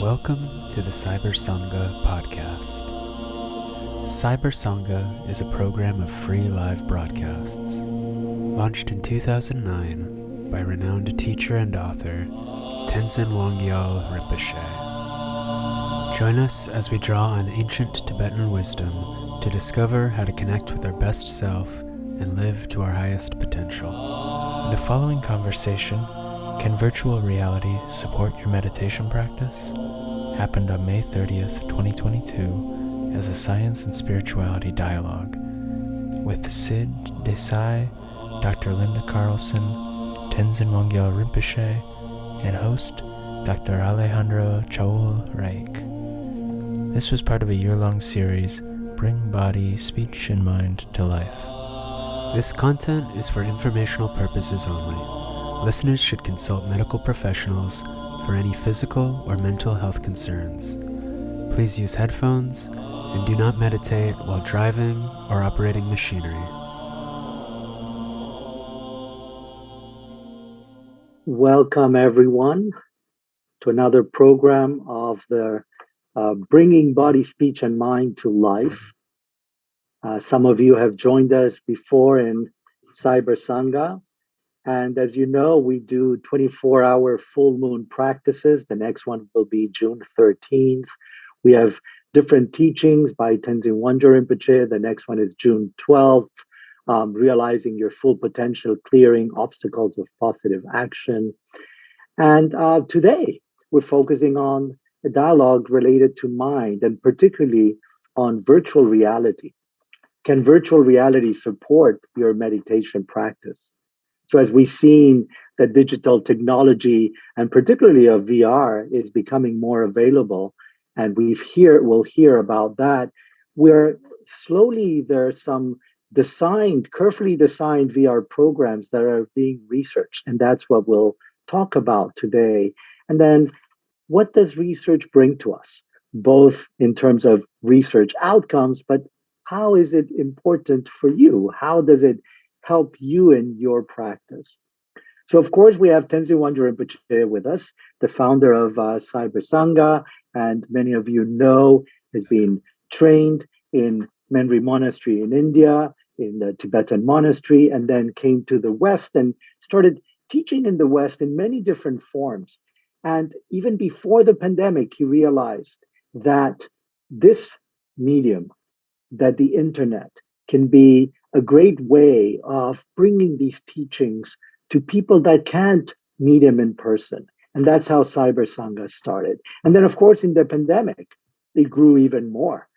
Welcome to the Cyber Sangha podcast. Cyber Sangha is a program of free live broadcasts, launched in 2009 by renowned teacher and author Tenzin Wangyal Rinpoche. Join us as we draw on ancient Tibetan wisdom to discover how to connect with our best self and live to our highest potential. In the following conversation, can virtual reality support your meditation practice? Happened on May 30th, 2022 as a science and spirituality dialogue with Sid Desai, Dr. Linda Carlson, Tenzin Wangyal Rinpoche, and host Dr. Alejandro Chaoul-Reich. This was part of a year-long series, Bring Body, Speech, and Mind to Life. This content is for informational purposes only. Listeners should consult medical professionals for any physical or mental health concerns. Please use headphones and do not meditate while driving or operating machinery. Welcome everyone to another program of the Bringing Body, Speech, and Mind to Life. Some of you have joined us before in Cyber Sangha. And as you know, we do 24-hour full moon practices. The next one will be June 13th. We have different teachings by Tenzin Wangyal Rinpoche. The next one is June 12th, realizing your full potential, clearing obstacles of positive action. And today, we're focusing on a dialogue related to mind and particularly on virtual reality. Can virtual reality support your meditation practice? So as we've seen that digital technology, and particularly of VR, is becoming more available, and we'll hear about that, where slowly there are some carefully designed VR programs that are being researched, and that's what we'll talk about today. And then what does research bring to us, both in terms of research outcomes, but how is it important for you? How does it help you in your practice? So, of course, we have Tenzin Wangyal Rinpoche with us, the founder of Cyber Sangha, and many of you know has been trained in Menri Monastery in India, in the Tibetan monastery, and then came to the West and started teaching in the West in many different forms. And even before the pandemic, he realized that this medium, that the internet, can be a great way of bringing these teachings to people that can't meet him in person. And that's how Cyber Sangha started. And then, of course, in the pandemic, it grew even more.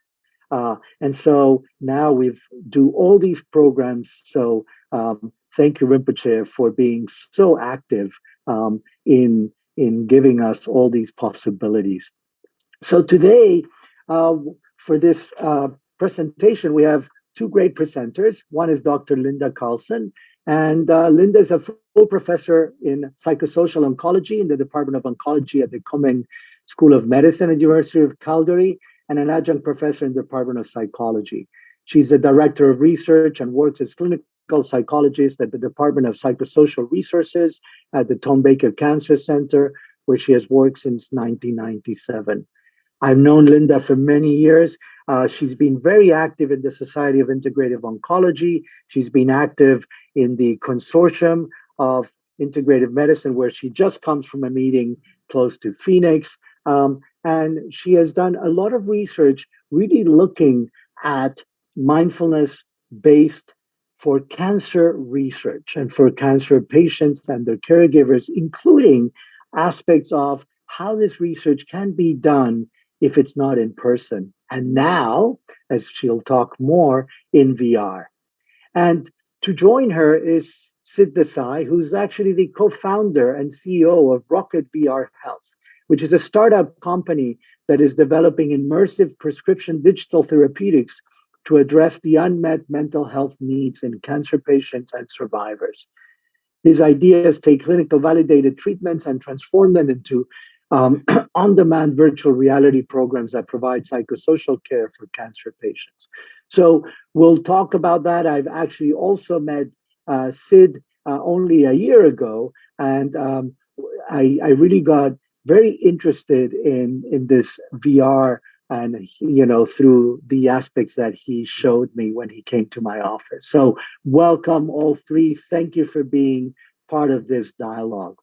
And so now we do all these programs. So thank you, Rinpoche, for being so active in giving us all these possibilities. So today, for this presentation, we have two great presenters. One is Dr. Linda Carlson, and Linda is a full professor in psychosocial oncology in the Department of Oncology at the Kunming School of Medicine at the University of Calgary, and an adjunct professor in the Department of Psychology. She's the director of research and works as clinical psychologist at the Department of Psychosocial Resources at the Tom Baker Cancer Center, where she has worked since 1997. I've known Linda for many years. She's been very active in the Society of Integrative Oncology. She's been active in the Consortium of Integrative Medicine, where she just comes from a meeting close to Phoenix. And she has done a lot of research really looking at mindfulness-based for cancer research and for cancer patients and their caregivers, including aspects of how this research can be done if it's not in person. And now, as she'll talk more, in VR. And to join her is Sid Desai, who's actually the co-founder and CEO of Rocket VR Health, which is a startup company that is developing immersive prescription digital therapeutics to address the unmet mental health needs in cancer patients and survivors. His ideas take clinical validated treatments and transform them into on-demand virtual reality programs that provide psychosocial care for cancer patients. So we'll talk about that. I've actually also met Sid only a year ago, and I really got very interested in this VR, and through the aspects that he showed me when he came to my office. So welcome all three. Thank you for being part of this dialogue.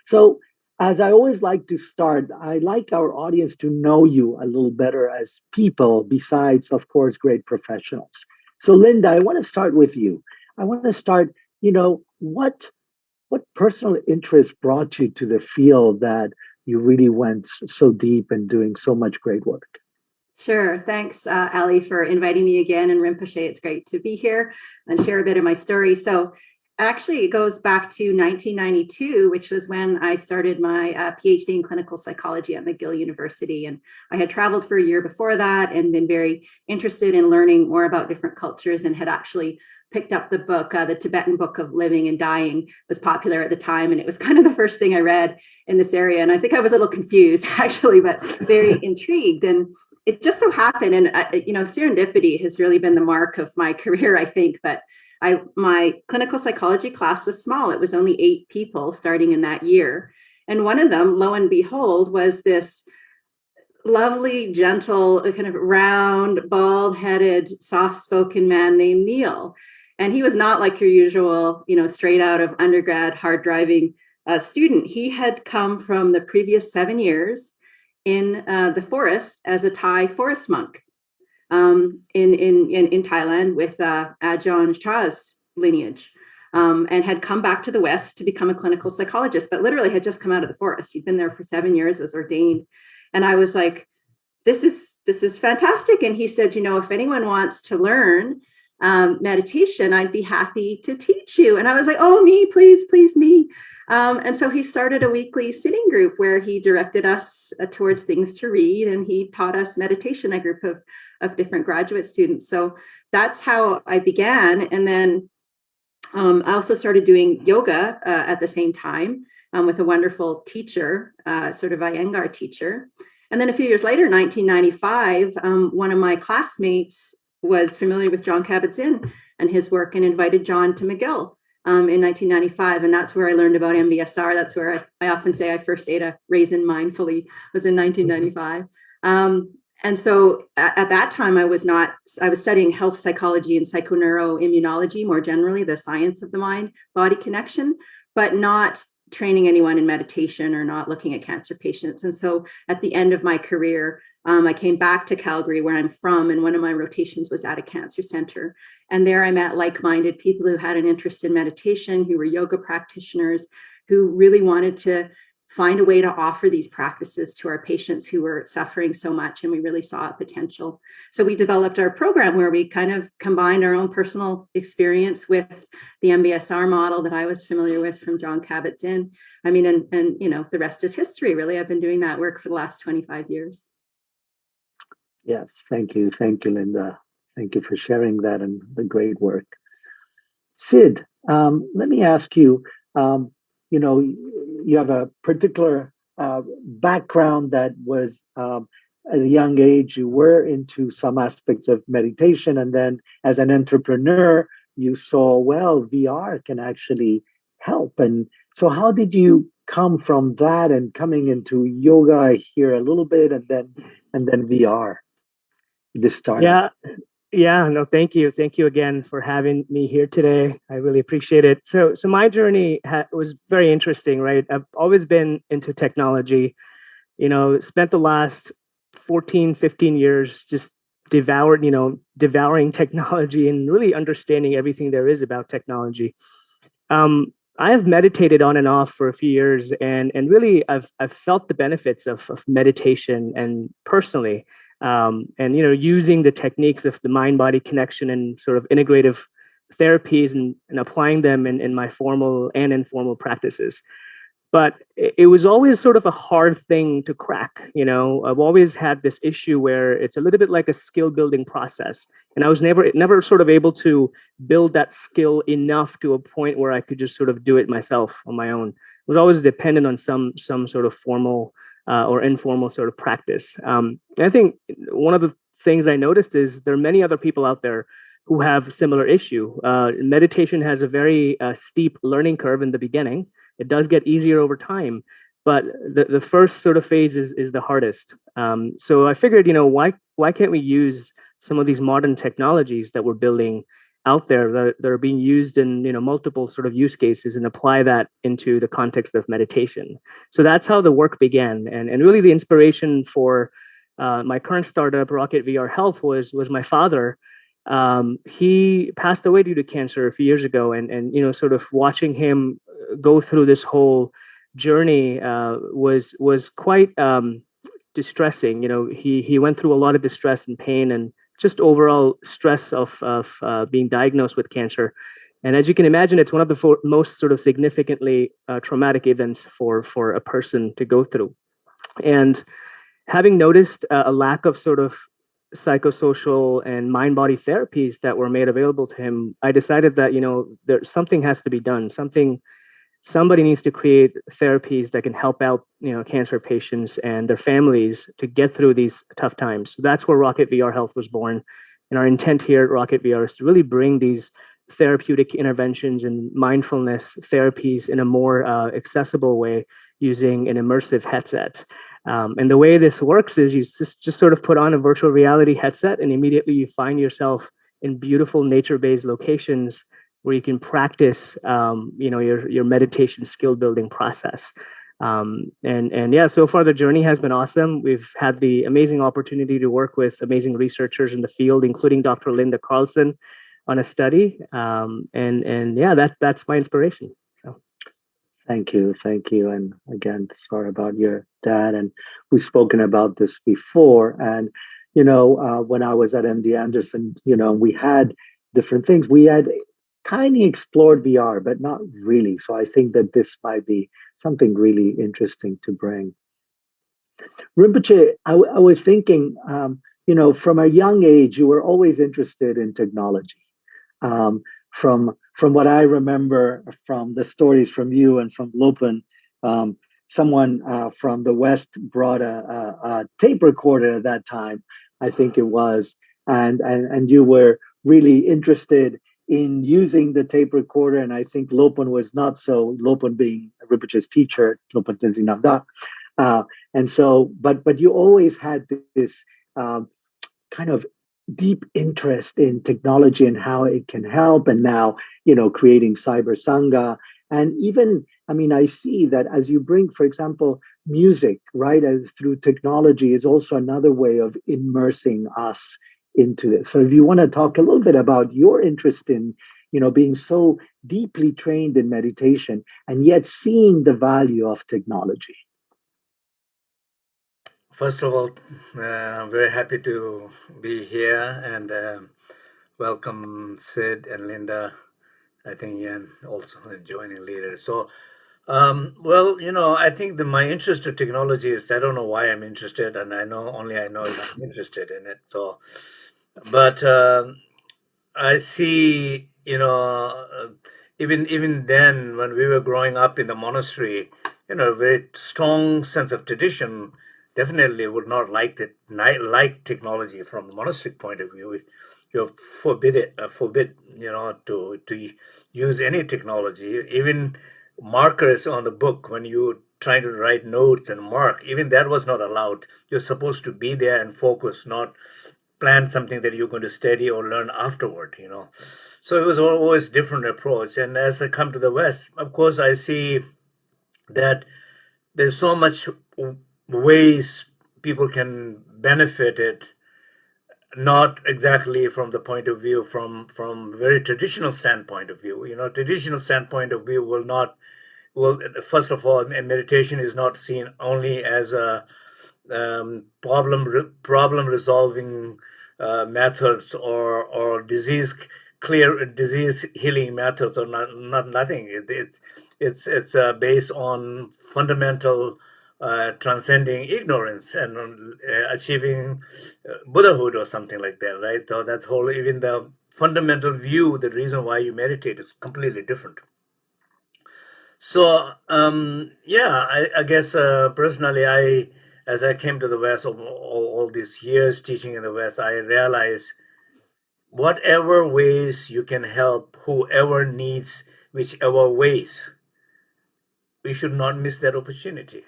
So as I always like to start, I like our audience to know you a little better as people, besides, of course, great professionals. So Linda, I want to start with you. I want to start, what personal interest brought you to the field that you really went so deep and doing so much great work? Sure. Thanks, Ali, for inviting me again. And Rinpoche, it's great to be here and share a bit of my story. So actually, it goes back to 1992, which was when I started my PhD in clinical psychology at McGill University. And I had traveled for a year before that and been very interested in learning more about different cultures, and had actually picked up the book, the Tibetan Book of Living and Dying was popular at the time. And it was kind of the first thing I read in this area. And I think I was a little confused, actually, but very intrigued. And it just so happened, and serendipity has really been the mark of my career, I think, but my clinical psychology class was small. It was only 8 people starting in that year. And one of them, lo and behold, was this lovely, gentle, kind of round, bald-headed, soft-spoken man named Neil. And he was not like your usual, straight out of undergrad, hard-driving student. He had come from the previous 7 years in the forest as a Thai forest monk in Thailand with Ajahn Chah's lineage, and had come back to the West to become a clinical psychologist, but literally had just come out of the forest. He'd been there for 7 years, was ordained. And I was like, this is fantastic. And he said, if anyone wants to learn meditation, I'd be happy to teach you. And I was like, oh, me, please, me. And so he started a weekly sitting group where he directed us towards things to read, and he taught us meditation, a group of different graduate students. So that's how I began. And then I also started doing yoga at the same time with a wonderful teacher, sort of Iyengar teacher. And then a few years later, 1995, one of my classmates was familiar with Jon Kabat-Zinn and his work, and invited Jon to McGill in 1995. And that's where I learned about MBSR. That's where I often say I first ate a raisin mindfully, was in 1995. And so at that time, I was studying health psychology and psychoneuroimmunology, more generally, the science of the mind-body connection, but not training anyone in meditation or not looking at cancer patients. And so at the end of my career, I came back to Calgary, where I'm from, and one of my rotations was at a cancer center. And there I met like-minded people who had an interest in meditation, who were yoga practitioners, who really wanted to find a way to offer these practices to our patients who were suffering so much. And we really saw a potential. So we developed our program where we kind of combined our own personal experience with the MBSR model that I was familiar with from Jon Kabat-Zinn. I mean, and the rest is history, really. I've been doing that work for the last 25 years. Yes, thank you, Linda. Thank you for sharing that and the great work. Sid, let me ask you, you have a particular background that was at a young age, you were into some aspects of meditation. And then as an entrepreneur, you saw, well, VR can actually help. And so how did you come from that and coming into yoga? I hear a little bit, and then VR. This started. Yeah, no, thank you again for having me here today. I really appreciate it. So my journey was very interesting, right? I've always been into technology, spent the last 14-15 years just devouring technology and really understanding everything there is about technology. I have meditated on and off for a few years, and really I've felt the benefits of meditation, and personally, and using the techniques of the mind-body connection and sort of integrative therapies and applying them in my formal and informal practices. But it was always sort of a hard thing to crack. I've always had this issue where it's a little bit like a skill building process. And I was never sort of able to build that skill enough to a point where I could just sort of do it myself on my own. I was always dependent on some sort of formal or informal sort of practice. I think one of the things I noticed is there are many other people out there who have similar issue. Meditation has a very steep learning curve in the beginning. It does get easier over time, but the first sort of phase is the hardest. So I figured, why can't we use some of these modern technologies that we're building out there that are being used in multiple sort of use cases and apply that into the context of meditation. So that's how the work began, and really the inspiration for my current startup, Rocket VR Health, was my father. He passed away due to cancer a few years ago, and sort of watching him go through this whole journey was quite distressing. He went through a lot of distress and pain and just overall stress of being diagnosed with cancer. And as you can imagine, it's one of the most sort of significantly traumatic events for a person to go through. And having noticed a lack of sort of psychosocial and mind-body therapies that were made available to him, I decided that something has to be done. Somebody needs to create therapies that can help out cancer patients and their families to get through these tough times. So that's where Rocket VR Health was born, and our intent here at Rocket VR is to really bring these therapeutic interventions and mindfulness therapies in a more accessible way using an immersive headset. And the way this works is you just sort of put on a virtual reality headset, and immediately you find yourself in beautiful nature-based locations where you can practice, your meditation skill building process. And yeah, so far the journey has been awesome. We've had the amazing opportunity to work with amazing researchers in the field, including Dr. Linda Carlson, on a study. And yeah, that's my inspiration. So. Thank you. And again, sorry about your dad. And we've spoken about this before. And when I was at MD Anderson, we had different things. We had kind of explored VR, but not really. So I think that this might be something really interesting to bring. Rinpoche, I was thinking, from a young age, you were always interested in technology. From what I remember from the stories from you and from Lopan, someone from the West brought a tape recorder at that time, I think it was, and you were really interested in using the tape recorder. And I think Lopan was not so, Lopan being Rinpoche's teacher, Lopan Tenzin Namda. And so, but you always had this kind of deep interest in technology and how it can help. And now, creating Cyber Sangha. And even, I see that as you bring, for example, music, right, through technology is also another way of immersing us into this. So if you want to talk a little bit about your interest in, being so deeply trained in meditation and yet seeing the value of technology. First of all, I'm very happy to be here and welcome Sid and Linda. I think Ian also joining later. So, I think that my interest in technology is, I don't know why I'm interested, and I know I'm interested in it. So, but I see, even then when we were growing up in the monastery, a very strong sense of tradition. Definitely would not like technology from a monastic point of view. You're forbid to use any technology, even markers on the book when you trying to write notes and mark. Even that was not allowed. You're supposed to be there and focus, not plan something that you're going to study or learn afterward. So it was always different approach. And as I come to the West, of course, I see that there's so much ways people can benefit it, not exactly from the point of view from very traditional standpoint of view. Traditional standpoint of view will first of all, meditation is not seen only as a problem resolving methods or disease healing methods, or nothing. It's based on fundamental transcending ignorance and achieving Buddhahood or something like that, right? So that's whole, even the fundamental view, the reason why you meditate is completely different. So I guess personally, as I came to the West all these years teaching in the West, I realized whatever ways you can help whoever needs, whichever ways, we should not miss that opportunity.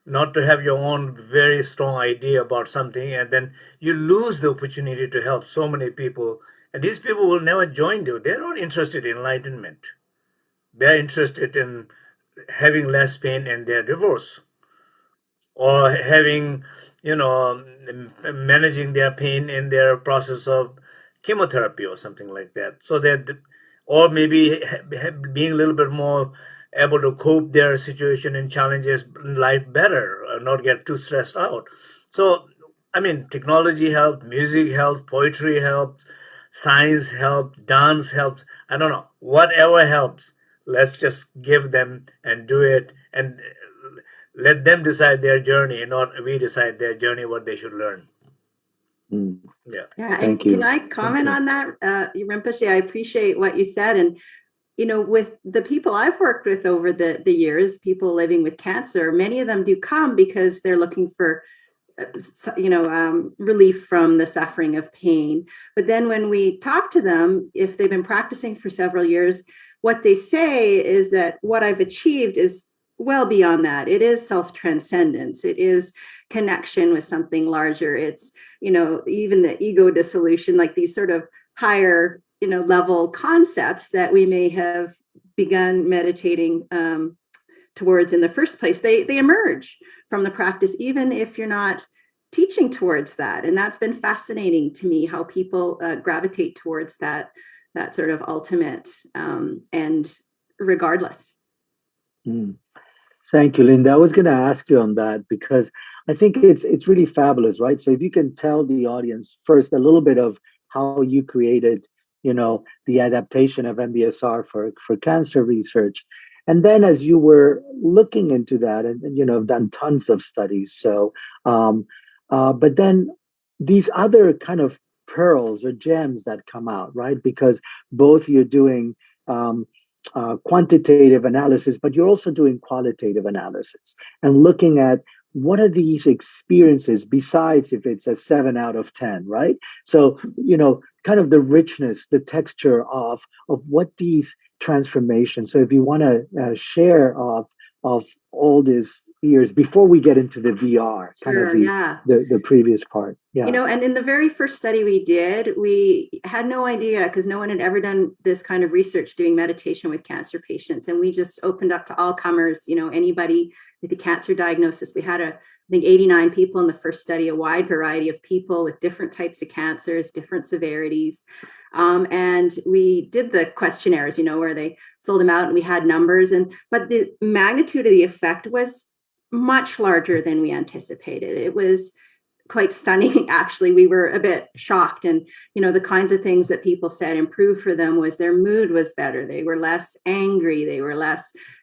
not to have your own very strong idea about something, and then you lose the opportunity to help so many people. And these people will never join you. They're not interested in enlightenment. They're interested in having less pain in their divorce, or having, managing their pain in their process of chemotherapy or something like that. So that, or maybe being a little bit more able to cope their situation and challenges in life better, or not get too stressed out. So, I mean, technology helps, music helps, poetry helps, science helps, dance helps. I don't know, whatever helps. Let's just give them and do it, and let them decide their journey, not we decide their journey, what they should learn. Mm. Yeah. Yeah. Thank And you. can I comment on that, Rinpoche? I appreciate what you said. And, with the people I've worked with over the years, people living with cancer, many of them do come because they're looking for relief from the suffering of pain. But then when we talk to them, if they've been practicing for several years, what they say is that what I've achieved is well beyond that. It is self-transcendence. It is connection with something larger. It's, even the ego dissolution, like these sort of higher, level concepts that we may have begun meditating towards in the first place, they emerge from the practice, even if you're not teaching towards that. And that's been fascinating to me, how people gravitate towards that sort of ultimate and regardless. Mm. Thank you, Linda. I was going to ask you on that because I think it's really fabulous, right? So if you can tell the audience first a little bit of how you created, the adaptation of MBSR for cancer research. And then as you were looking into that, and have done tons of studies. So, but then these other kind of pearls or gems that come out, right? Because both you're doing quantitative analysis, but you're also doing qualitative analysis and looking at what are these experiences besides if it's a 7 out of 10, right? So, kind of the richness, the texture of what these transformations. So if you want to share of all these years before we get into the VR, kind of the previous part. Yeah. And in the very first study we did, we had no idea, because no one had ever done this kind of research doing meditation with cancer patients. And we just opened up to all comers, anybody with a cancer diagnosis. We had I think 89 people in the first study, a wide variety of people with different types of cancers, different severities. And we did the questionnaires, where they filled them out and we had numbers. But the magnitude of the effect was much larger than we anticipated. It was quite stunning. Actually, we were a bit shocked. And, the kinds of things that people said improved for them was their mood was better. They were less angry. They were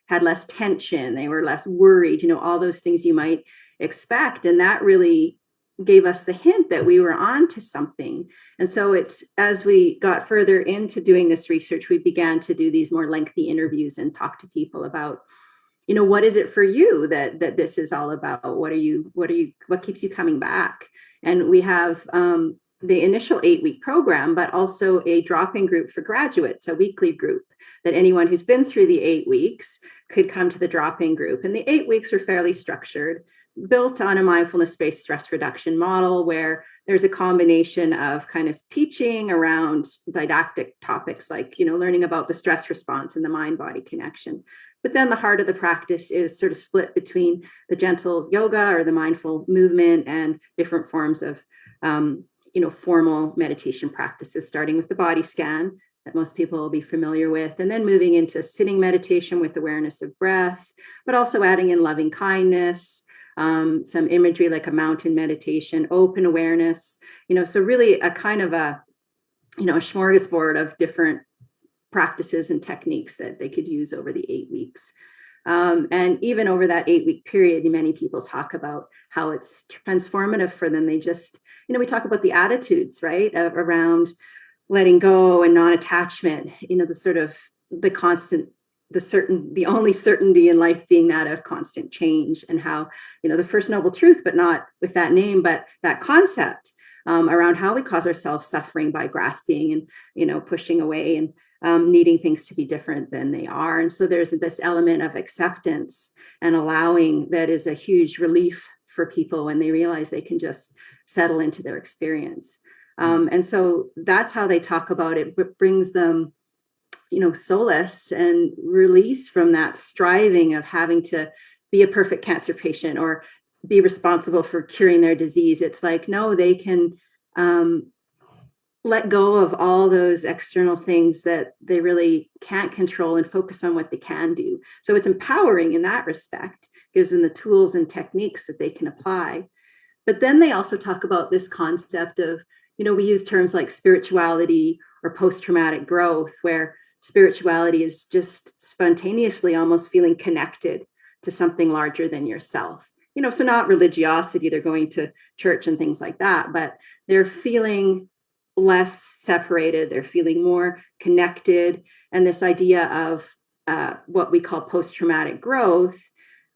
had less tension. They were less worried, all those things you might expect. And that really gave us the hint that we were on to something. And so it's, as we got further into doing this research, we began to do these more lengthy interviews and talk to people about, what is it for you that this is all about? What keeps you coming back? And we have the initial 8-week program, but also a drop-in group for graduates, a weekly group that anyone who's been through the 8 weeks could come to the drop-in group. And the 8 weeks were fairly structured, built on a mindfulness-based stress reduction model, where there's a combination of kind of teaching around didactic topics like, learning about the stress response and the mind-body connection. But then the heart of the practice is sort of split between the gentle yoga or the mindful movement and different forms of, formal meditation practices, starting with the body scan that most people will be familiar with, and then moving into sitting meditation with awareness of breath, but also adding in loving kindness, some imagery like a mountain meditation, open awareness, so really a kind of a smorgasbord of different practices and techniques that they could use over the 8 weeks. And even over that 8-week period, many people talk about how it's transformative for them. They just, we talk about the attitudes, right, around letting go and non-attachment, the sort of the only certainty in life being that of constant change, and how, the first noble truth, but not with that name, but that concept around how we cause ourselves suffering by grasping and, pushing away and needing things to be different than they are. And so there's this element of acceptance and allowing that is a huge relief for people when they realize they can just settle into their experience. And so that's how they talk about it. It brings them, solace and release from that striving of having to be a perfect cancer patient or be responsible for curing their disease. It's like, no, they can let go of all those external things that they really can't control and focus on what they can do. So it's empowering in that respect, gives them the tools and techniques that they can apply. But then they also talk about this concept of, we use terms like spirituality or post-traumatic growth, where spirituality is just spontaneously almost feeling connected to something larger than yourself. So not religiosity, they're going to church and things like that, but they're feeling less separated, they're feeling more connected. And this idea of what we call post-traumatic growth,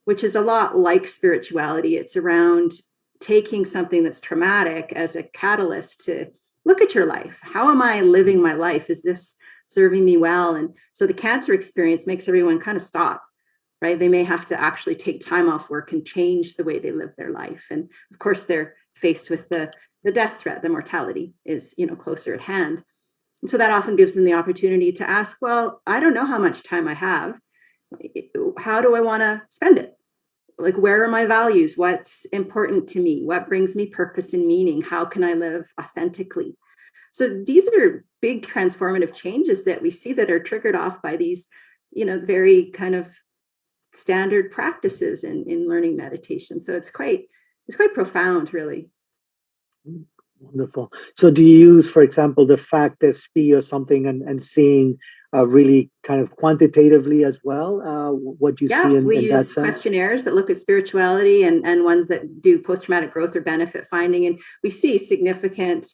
which is a lot like spirituality. It's around taking something that's traumatic as a catalyst to look at your life. How am I living my life? Is this serving me well? And so the cancer experience makes everyone kind of stop, right? They may have to actually take time off work and change the way they live their life. And of course, they're faced with the death threat, the mortality is, closer at hand. And so that often gives them the opportunity to ask, well, I don't know how much time I have. How do I want to spend it? Like, where are my values? What's important to me? What brings me purpose and meaning? How can I live authentically? So these are big transformative changes that we see that are triggered off by these, very kind of standard practices in learning meditation. So it's quite profound, really. Wonderful. So do you use, for example, the FACT SP or something and seeing really kind of quantitatively as well what you see in we that use sense? questionnaires that look at spirituality and ones that do post-traumatic growth or benefit finding. And we see significant,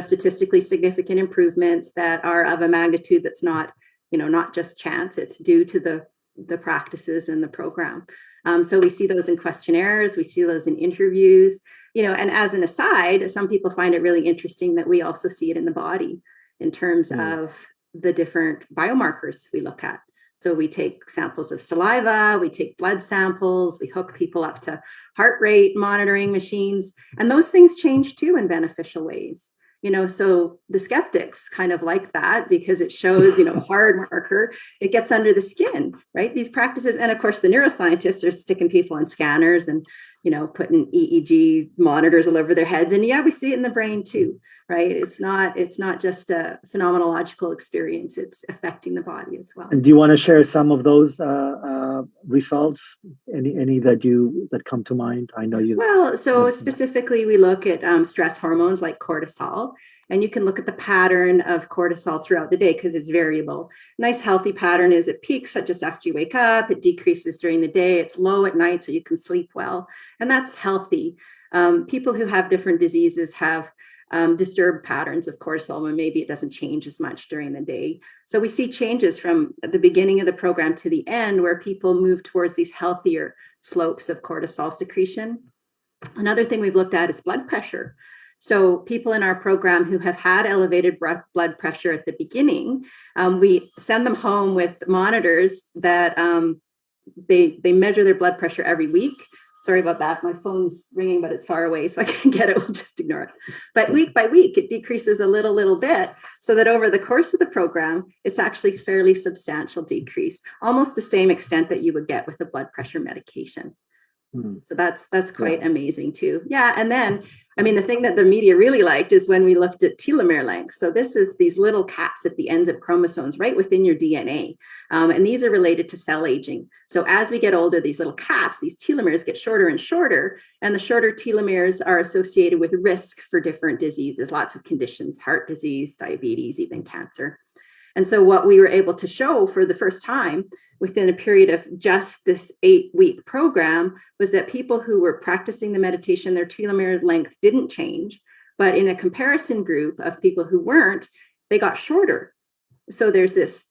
statistically significant improvements that are of a magnitude that's not, not just chance. It's due to the practices in the program. So we see those in questionnaires, we see those in interviews, and as an aside, some people find it really interesting that we also see it in the body in terms of the different biomarkers we look at. So we take samples of saliva, we take blood samples, we hook people up to heart rate monitoring machines, and those things change too in beneficial ways. So the skeptics kind of like that because it shows, hard marker, it gets under the skin, right? These practices. And of course, the neuroscientists are sticking people on scanners and, putting EEG monitors all over their heads. And yeah, we see it in the brain too, right? It's not just a phenomenological experience. It's affecting the body as well. And do you want to share some of those results? Any that come to mind? I know you. Well, so specifically, we look at stress hormones like cortisol, and you can look at the pattern of cortisol throughout the day because it's variable. Nice healthy pattern is it peaks just after you wake up, it decreases during the day, it's low at night so you can sleep well, and that's healthy. People who have different diseases have disturbed patterns of cortisol when maybe it doesn't change as much during the day. So we see changes from the beginning of the program to the end where people move towards these healthier slopes of cortisol secretion. Another thing we've looked at is blood pressure. So people in our program who have had elevated blood pressure at the beginning, we send them home with monitors that they measure their blood pressure every week. Sorry about that. My phone's ringing, but it's far away, so I can get it. We'll just ignore it. But week by week, it decreases a little bit so that over the course of the program, it's actually fairly substantial decrease, almost the same extent that you would get with a blood pressure medication. So that's quite amazing too. Yeah. And then, the thing that the media really liked is when we looked at telomere length. So this is these little caps at the ends of chromosomes right within your DNA. And these are related to cell aging. So as we get older, these little caps, these telomeres get shorter and shorter. And the shorter telomeres are associated with risk for different diseases, lots of conditions, heart disease, diabetes, even cancer. And so what we were able to show for the first time within a period of just this 8-week program was that people who were practicing the meditation, their telomere length didn't change, but in a comparison group of people who weren't, they got shorter. So there's this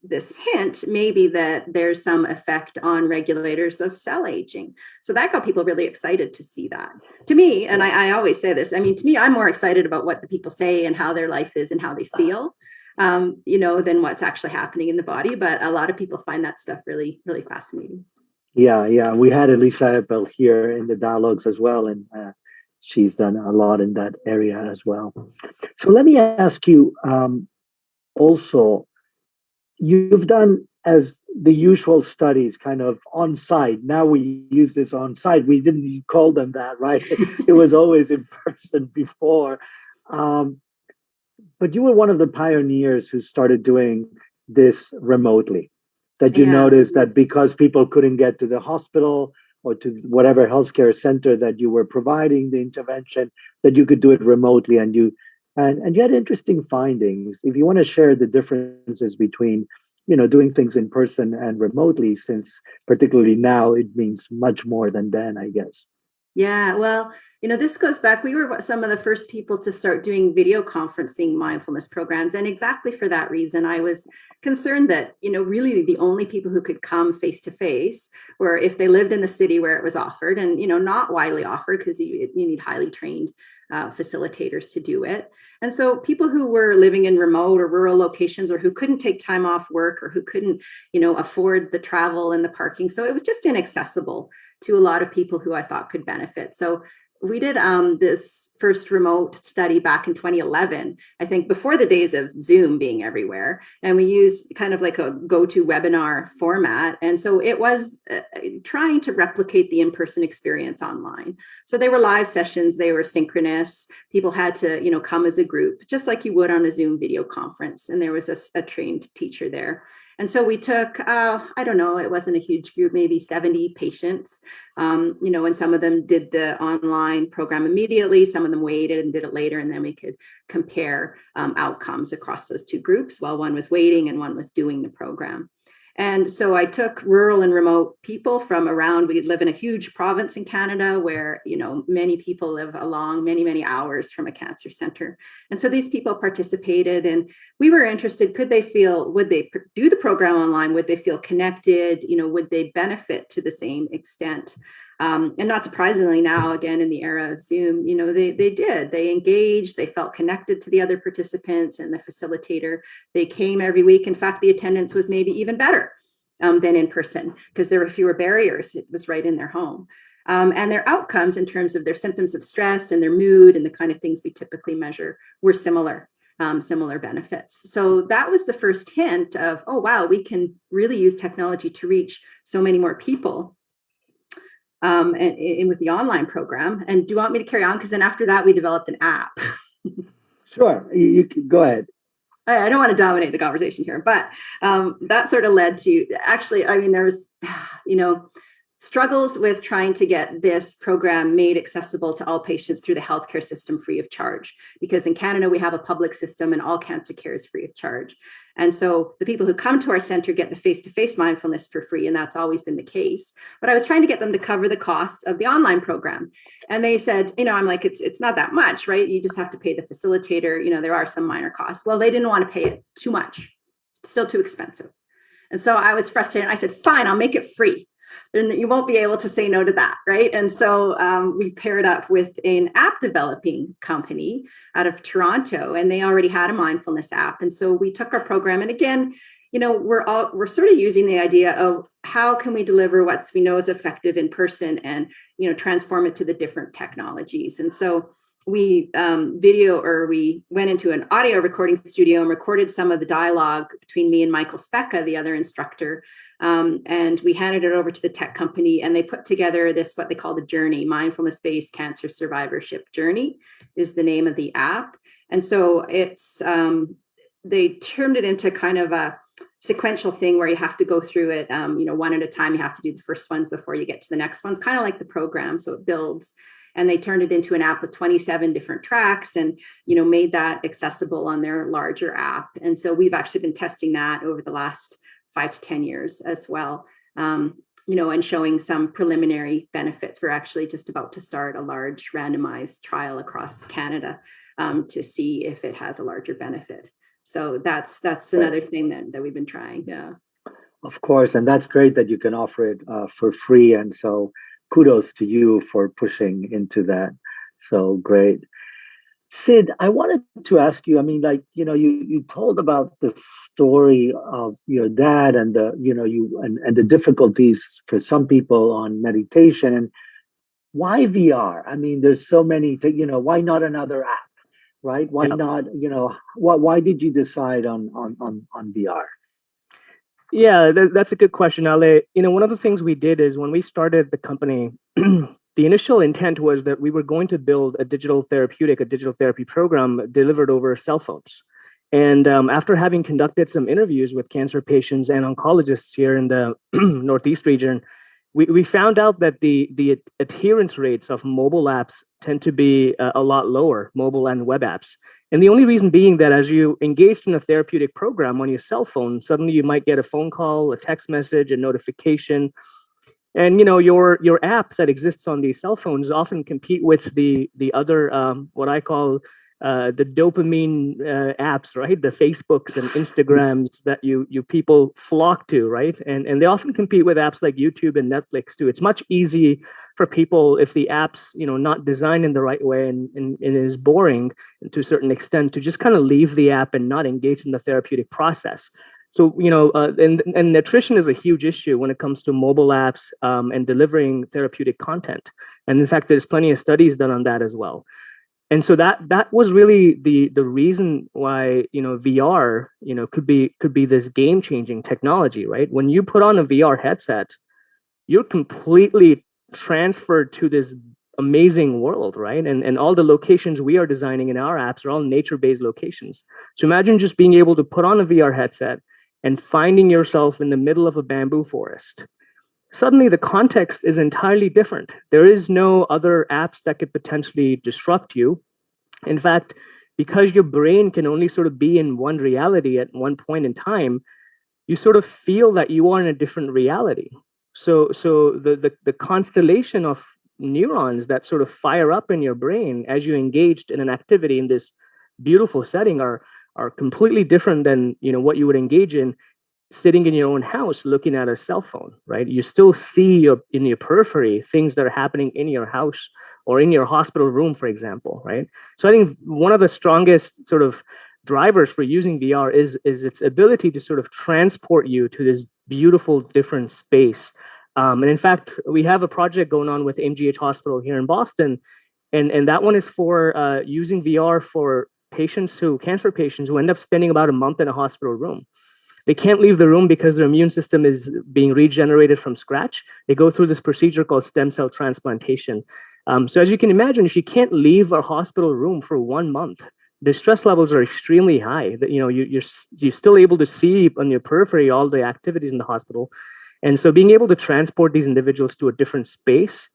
hint maybe that there's some effect on regulators of cell aging. So that got people really excited to see that. To me, and I always say this, to me, I'm more excited about what the people say and how their life is and how they feel. Than what's actually happening in the body. But a lot of people find that stuff really, really fascinating. Yeah. We had Elisa Appel here in the dialogues as well, and she's done a lot in that area as well. So let me ask you also, you've done as the usual studies kind of on site. Now we use this on site. We didn't call them that, right? It was always in person before. But you were one of the pioneers who started doing this remotely. That you Yeah. noticed that because people couldn't get to the hospital or to whatever healthcare center that you were providing the intervention, that you could do it remotely, and you had interesting findings. If you want to share the differences between, doing things in person and remotely, since particularly now it means much more than then, I guess. Yeah, well, this goes back. We were some of the first people to start doing video conferencing mindfulness programs. And exactly for that reason, I was concerned that, really the only people who could come face to face were if they lived in the city where it was offered, and, not widely offered, because you need highly trained facilitators to do it. And so people who were living in remote or rural locations, or who couldn't take time off work, or who couldn't, afford the travel and the parking. So it was just inaccessible to a lot of people who I thought could benefit. So we did this first remote study back in 2011, I think before the days of Zoom being everywhere. And we used kind of like a go-to webinar format. And so it was trying to replicate the in-person experience online. So they were live sessions, they were synchronous. People had to, come as a group, just like you would on a Zoom video conference. And there was a trained teacher there. And so we took, I don't know, it wasn't a huge group, maybe 70 patients, and some of them did the online program immediately. Some of them waited and did it later. And then we could compare outcomes across those two groups while one was waiting and one was doing the program. And so I took rural and remote people from around, we live in a huge province in Canada where, many people live along many, many hours from a cancer center. And so these people participated, and we were interested, would they do the program online? Would they feel connected? Would they benefit to the same extent? And not surprisingly now, again, in the era of Zoom, they did. They engaged, they felt connected to the other participants and the facilitator. They came every week. In fact, the attendance was maybe even better than in person, because there were fewer barriers. It was right in their home. And their outcomes in terms of their symptoms of stress and their mood and the kind of things we typically measure were similar benefits. So that was the first hint of, oh, wow, we can really use technology to reach so many more people. And with the online program. And do you want me to carry on? Because then after that, we developed an app. Sure, you can go ahead. I don't want to dominate the conversation here, but that sort of led to, actually, there was, struggles with trying to get this program made accessible to all patients through the healthcare system free of charge. Because in Canada, we have a public system and all cancer care is free of charge. And so the people who come to our center get the face-to-face mindfulness for free, and that's always been the case. But I was trying to get them to cover the costs of the online program. And they said, I'm like, it's not that much, right? You just have to pay the facilitator. There are some minor costs. Well, they didn't want to pay it too much. It's still too expensive. And so I was frustrated. I said, fine, I'll make it free. And you won't be able to say no to that, right? And so we paired up with an app developing company out of Toronto, and they already had a mindfulness app. And so we took our program, and again, we're sort of using the idea of how can we deliver what we know is effective in person and transform it to the different technologies. And so we went into an audio recording studio and recorded some of the dialogue between me and Michael Specka, the other instructor. And we handed it over to the tech company, and they put together what they call the journey. Mindfulness-based cancer survivorship journey is the name of the app. And so it's they turned it into kind of a sequential thing where you have to go through it, one at a time. You have to do the first ones before you get to the next ones, kind of like the program. So it builds. And they turned it into an app with 27 different tracks and, made that accessible on their larger app. And so we've actually been testing that over the last 5 to 10 years as well, and showing some preliminary benefits. We're actually just about to start a large randomized trial across Canada to see if it has a larger benefit. So that's another thing that we've been trying. Yeah. Of course. And that's great that you can offer it for free. And so kudos to you for pushing into that. So great. Sid, I wanted to ask you, I mean, like, you told about the story of your dad and and the difficulties for some people on meditation, and why VR? I mean, there's so many, why not another app, right? Why not, why did you decide on VR? Yeah, that's a good question, Ale. One of the things we did is when we started the company, the initial intent was that we were going to build a digital therapy program delivered over cell phones. And after having conducted some interviews with cancer patients and oncologists here in the Northeast region, we found out that the adherence rates of mobile apps tend to be a lot lower, mobile and web apps. And the only reason being that as you engaged in a therapeutic program on your cell phone, suddenly you might get a phone call, a text message, a notification. And your app that exists on these cell phones often compete with the other what I call the dopamine apps, right? The Facebooks and Instagrams that you people flock to, right? And they often compete with apps like YouTube and Netflix too. It's much easy for people if the app's not designed in the right way and is boring to a certain extent to just kind of leave the app and not engage in the therapeutic process. So, and nutrition is a huge issue when it comes to mobile apps and delivering therapeutic content. And in fact, there's plenty of studies done on that as well. And so that was really the reason why VR could be this game changing technology, right? When you put on a VR headset, you're completely transferred to this amazing world, right? And all the locations we are designing in our apps are all nature based locations. So imagine just being able to put on a VR headset and finding yourself in the middle of a bamboo forest. Suddenly the context is entirely different. There is no other apps that could potentially disrupt you. In fact, because your brain can only sort of be in one reality at one point in time, you sort of feel that you are in a different reality. So the constellation of neurons that sort of fire up in your brain as you engaged in an activity in this beautiful setting are completely different than what you would engage in sitting in your own house looking at a cell phone, right? You still see in your periphery things that are happening in your house or in your hospital room, for example, right? So I think one of the strongest sort of drivers for using VR is its ability to sort of transport you to this beautiful different space. And in fact, we have a project going on with MGH Hospital here in Boston, and that one is for using VR for cancer patients who end up spending about a month in a hospital room. They can't leave the room because their immune system is being regenerated from scratch. They go through this procedure called stem cell transplantation. So as you can imagine, if you can't leave a hospital room for 1 month, the stress levels are extremely high. That you're still able to see on your periphery all the activities in the hospital, and so being able to transport these individuals to a different space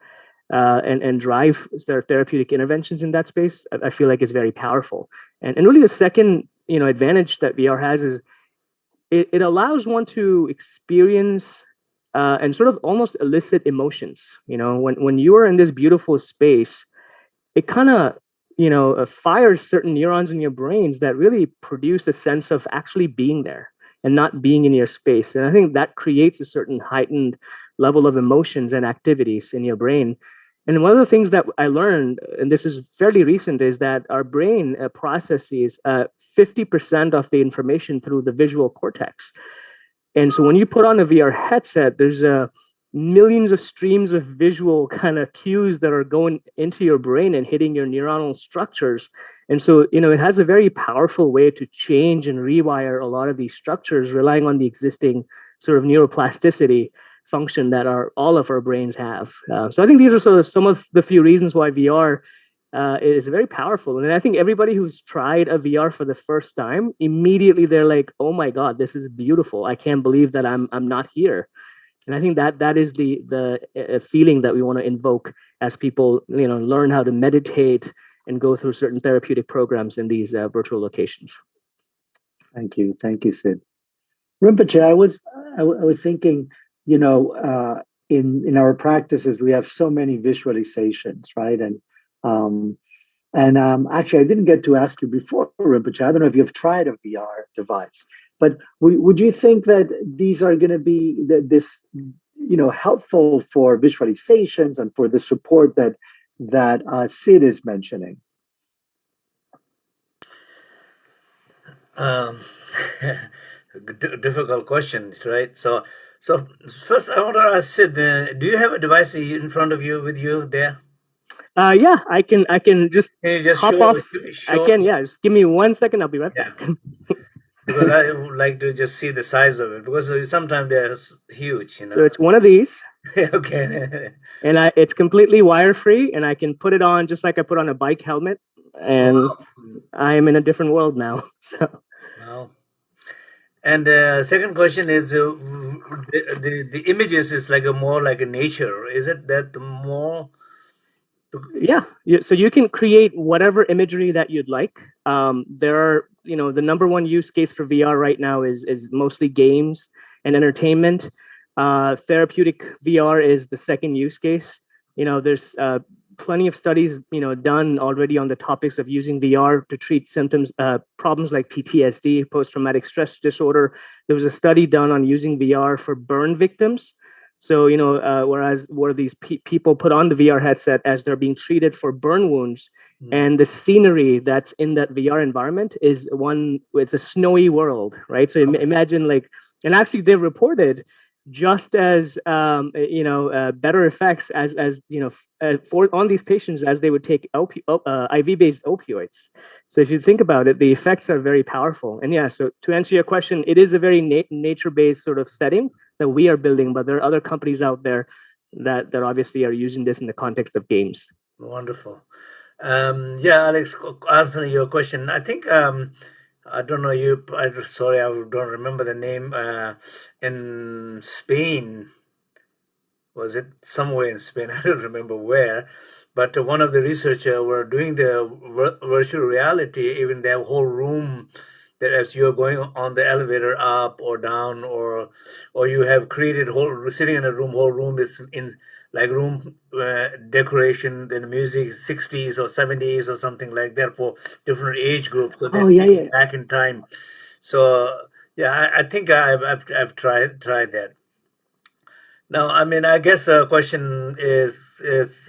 and drive their therapeutic interventions in that space, I feel like is very powerful. And really, the second advantage that VR has is it allows one to experience and sort of almost elicit emotions. When you are in this beautiful space, it kind of fires certain neurons in your brains that really produce a sense of actually being there and not being in your space. And I think that creates a certain heightened level of emotions and activities in your brain. And one of the things that I learned, and this is fairly recent, is that our brain processes 50% of the information through the visual cortex. And so when you put on a VR headset, there's millions of streams of visual kind of cues that are going into your brain and hitting your neuronal structures. And so, it has a very powerful way to change and rewire a lot of these structures, relying on the existing sort of neuroplasticity function that all of our brains have. So I think these are sort of some of the few reasons why VR is very powerful. And I think everybody who's tried a VR for the first time, immediately they're like, "Oh my God, this is beautiful! I can't believe that I'm not here." And I think that is the feeling that we want to invoke as people learn how to meditate and go through certain therapeutic programs in these virtual locations. Thank you, Sid. Rinpoche, I was thinking, in our practices we have so many visualizations, right? And actually, I didn't get to ask you before, Rinpoche. I don't know if you've tried a VR device, but would you think that these are going to be this helpful for visualizations and for the support that Sid is mentioning? Um, difficult question, right? So first I want to ask Sid, do you have a device in front of you with you there? Yeah, I can just Can you just hop off. I show? can, yeah. Just give me 1 second. I'll be right Yeah, back. because I would like to just see the size of it because sometimes they're huge, So it's one of these, Okay. and it's completely wire free, and I can put it on just like I put on a bike helmet, and Wow. I am in a different world now. So Wow. And the second question is the images is like a more like a nature. Is it that more? yeah, so you can create whatever imagery that you'd like. There are, the number one use case for VR right now is mostly games and entertainment. Therapeutic VR is the second use case. There's plenty of studies, done already on the topics of using VR to treat symptoms, problems like PTSD, post-traumatic stress disorder. There was a study done on using VR for burn victims. So, whereas where these people put on the VR headset as they're being treated for burn wounds, and the scenery that's in that VR environment is it's a snowy world, right? So imagine and actually they reported just as better effects as for on these patients as they would take IV-based opioids. So if you think about it, the effects are very powerful. And yeah, so to answer your question, it is a very nature-based sort of setting that we are building, but there are other companies out there that obviously are using this in the context of games. Wonderful. Yeah, Alex, answering your question, I think I don't know you. Sorry, I don't remember the name. In Spain, was it somewhere in Spain? I don't remember where, but one of the researchers were doing the virtual reality. Even their whole room, that as you're going on the elevator up or down, or you have created sitting in a room, whole room is in like room decoration, then music 60s or 70s or something like that for different age groups. So that yeah. back in time. So yeah, I think I've tried that. Now, I mean, I guess the question is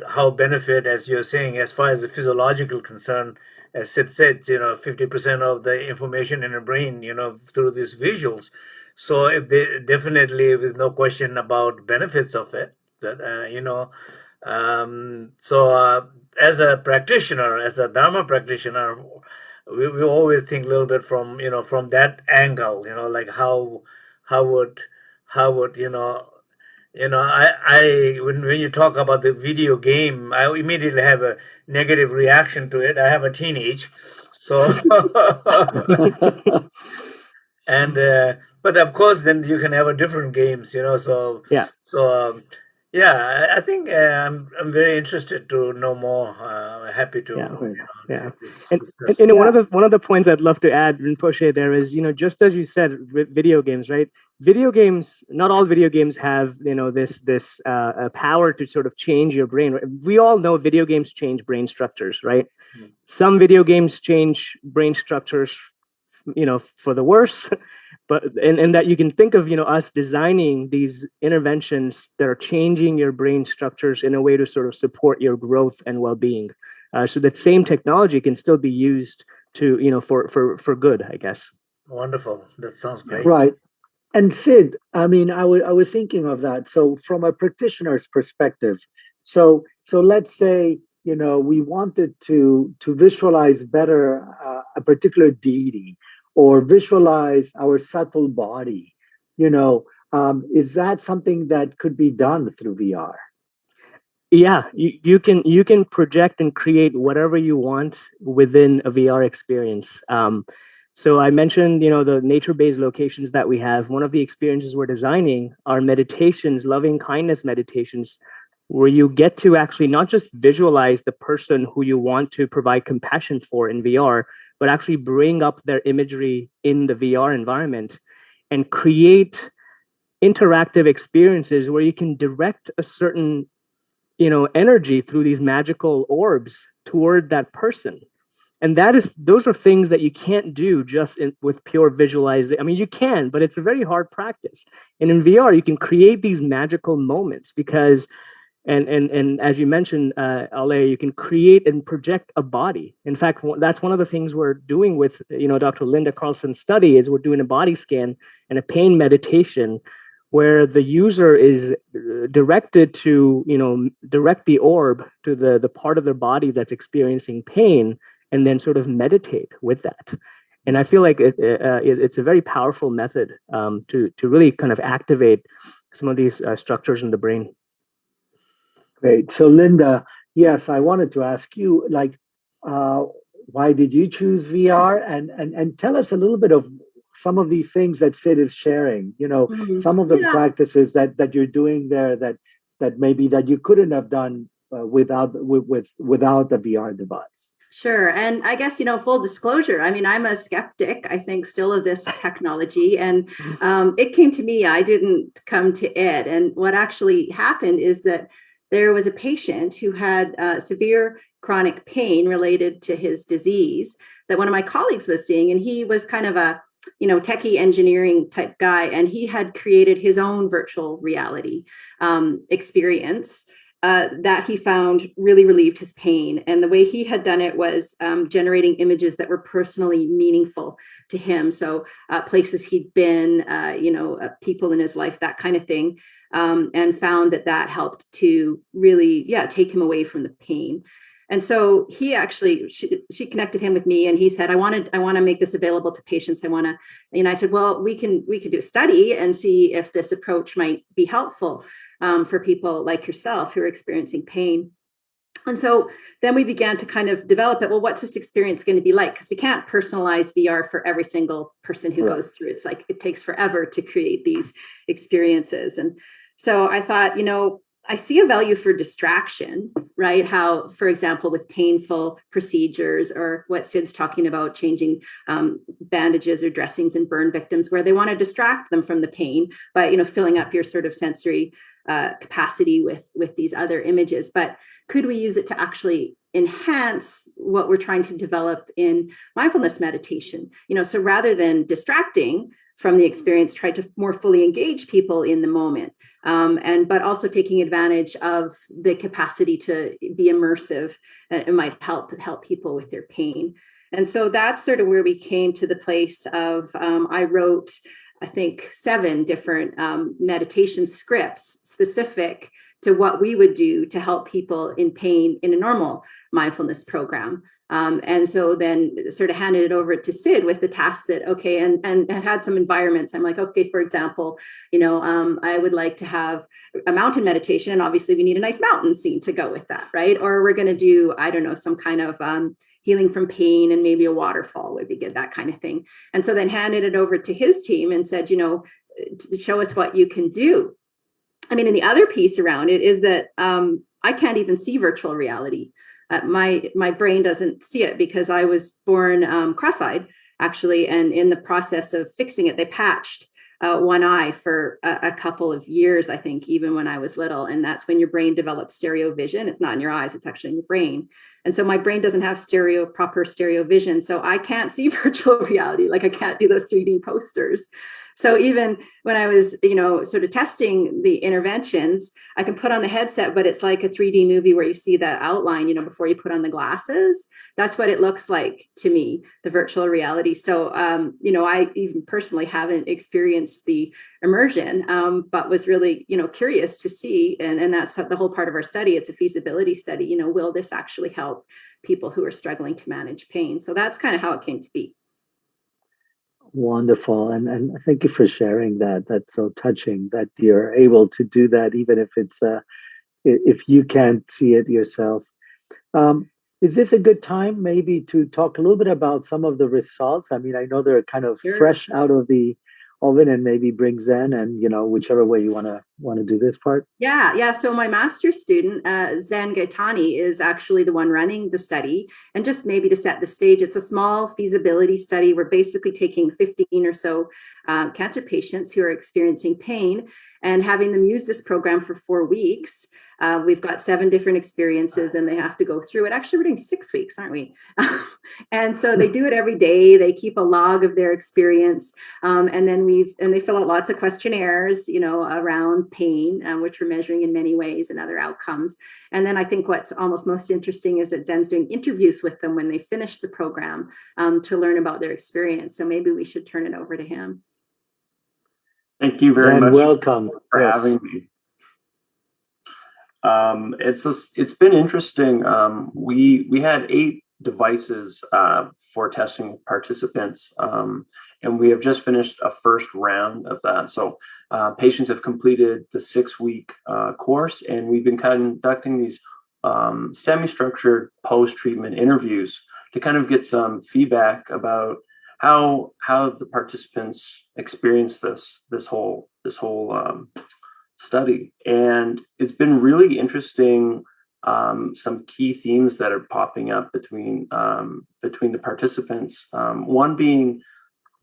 how benefit, as you're saying, as far as the physiological concern, as Sid said, 50% of the information in the brain, through these visuals. So if they definitely, with no question about benefits of it, that as a practitioner, as a Dharma practitioner, we always think a little bit from that angle, like how would how would I when you talk about the video game, I immediately have a negative reaction to it. I have a teenage, so and but of course, then you can have a different games, So Yeah. yeah, I think I'm very interested to know more. Happy to Yeah. discuss. And one of the points I'd love to add, Rinpoche, there is, just as you said, with video games, right? Video games, not all video games have, this power to sort of change your brain. We all know video games change brain structures, right? Some video games change brain structures, for the worse. But and that you can think of, us designing these interventions that are changing your brain structures in a way to sort of support your growth and well-being. So that same technology can still be used to, for good, I guess. Wonderful. That sounds great. Right. And Sid, I mean, I was thinking of that. So from a practitioner's perspective, so let's say, we wanted to visualize better a particular deity or visualize our subtle body, is that something that could be done through VR? Yeah, you can project and create whatever you want within a VR experience. So I mentioned, the nature-based locations that we have. One of the experiences we're designing are meditations, loving kindness meditations, where you get to actually not just visualize the person who you want to provide compassion for in VR, but actually bring up their imagery in the VR environment and create interactive experiences where you can direct a certain energy through these magical orbs toward that person. And those are things that you can't do just with pure visualization. I mean, you can, but it's a very hard practice. And in VR, you can create these magical moments because And as you mentioned, Ale, you can create and project a body. In fact, that's one of the things we're doing with, Dr. Linda Carlson's study is we're doing a body scan and a pain meditation where the user is directed to, direct the orb to the part of their body that's experiencing pain and then sort of meditate with that. And I feel like it's a very powerful method to really kind of activate some of these structures in the brain. Great. So Linda, yes, I wanted to ask you, why did you choose VR? And tell us a little bit of some of the things that Sid is sharing, some of the practices that you're doing there that maybe that you couldn't have done without the VR device. Sure. And I guess, full disclosure, I mean, I'm a skeptic, I think, still of this technology. And it came to me, I didn't come to it. And what actually happened is that there was a patient who had severe chronic pain related to his disease that one of my colleagues was seeing. And he was kind of a, techie engineering type guy. And he had created his own virtual reality experience that he found really relieved his pain. And the way he had done it was generating images that were personally meaningful to him. So places he'd been, people in his life, that kind of thing. And found that helped to really, take him away from the pain. And so he actually, she connected him with me, and he said, I want to make this available to patients. And I said, well, we can do a study and see if this approach might be helpful for people like yourself who are experiencing pain. And so then we began to kind of develop it. Well, what's this experience going to be like? Because we can't personalize VR for every single person who goes through it. It's like it takes forever to create these experiences. And so I thought, I see a value for distraction, right? How, for example, with painful procedures, or what Sid's talking about, changing bandages or dressings in burn victims, where they want to distract them from the pain by, filling up your sort of sensory capacity with these other images. But could we use it to actually enhance what we're trying to develop in mindfulness meditation? So rather than distracting from the experience, try to more fully engage people in the moment, but also taking advantage of the capacity to be immersive. It might help people with their pain. And so that's sort of where we came to the place of, I wrote, I think, 7 different meditation scripts specific to what we would do to help people in pain in a normal mindfulness program. And so then sort of handed it over to Sid with the task that, okay, and had some environments. I'm like, okay, for example, I would like to have a mountain meditation, and obviously we need a nice mountain scene to go with that, right? Or we're going to do, I don't know, some kind of healing from pain, and maybe a waterfall would be good, that kind of thing. And so then handed it over to his team and said, show us what you can do. I mean, and the other piece around it is that I can't even see virtual reality. My brain doesn't see it because I was born cross-eyed, actually. And in the process of fixing it, they patched one eye for a couple of years, I think, even when I was little. And that's when your brain develops stereo vision. It's not in your eyes, it's actually in your brain. And so my brain doesn't have proper stereo vision. So I can't see virtual reality. Like I can't do those 3D posters. So even when I was, sort of testing the interventions, I can put on the headset, but it's like a 3D movie where you see that outline, before you put on the glasses. That's what it looks like to me, the virtual reality. So, I even personally haven't experienced the immersion, but was really, curious to see. And that's the whole part of our study. It's a feasibility study. Will this actually help people who are struggling to manage pain? So that's kind of how it came to be. Wonderful. And thank you for sharing that. That's so touching that you're able to do that, even if it's if you can't see it yourself. Is this a good time maybe to talk a little bit about some of the results? I mean, I know they're kind of fresh out of the oven, and maybe bring Zen, and whichever way you want to do this part. Yeah. So my master's student, Zen Gaetani, is actually the one running the study. And just maybe to set the stage, it's a small feasibility study. We're basically taking 15 or so cancer patients who are experiencing pain and having them use this program for 4 weeks. We've got 7 different experiences, and they have to go through it. Actually, we're doing 6 weeks, aren't we? And so they do it every day. They keep a log of their experience, and then they fill out lots of questionnaires, around pain, which we're measuring in many ways, and other outcomes. And then I think what's almost most interesting is that Zen's doing interviews with them when they finish the program, to learn about their experience. So maybe we should turn it over to him. Thank you very Zen, much welcome for having me. It's been interesting. We had 8 devices for testing participants, and we have just finished a first round of that. So patients have completed the 6-week course, and we've been conducting these semi-structured post-treatment interviews to kind of get some feedback about how the participants experience this whole study. And it's been really interesting. Some key themes that are popping up between the participants. One being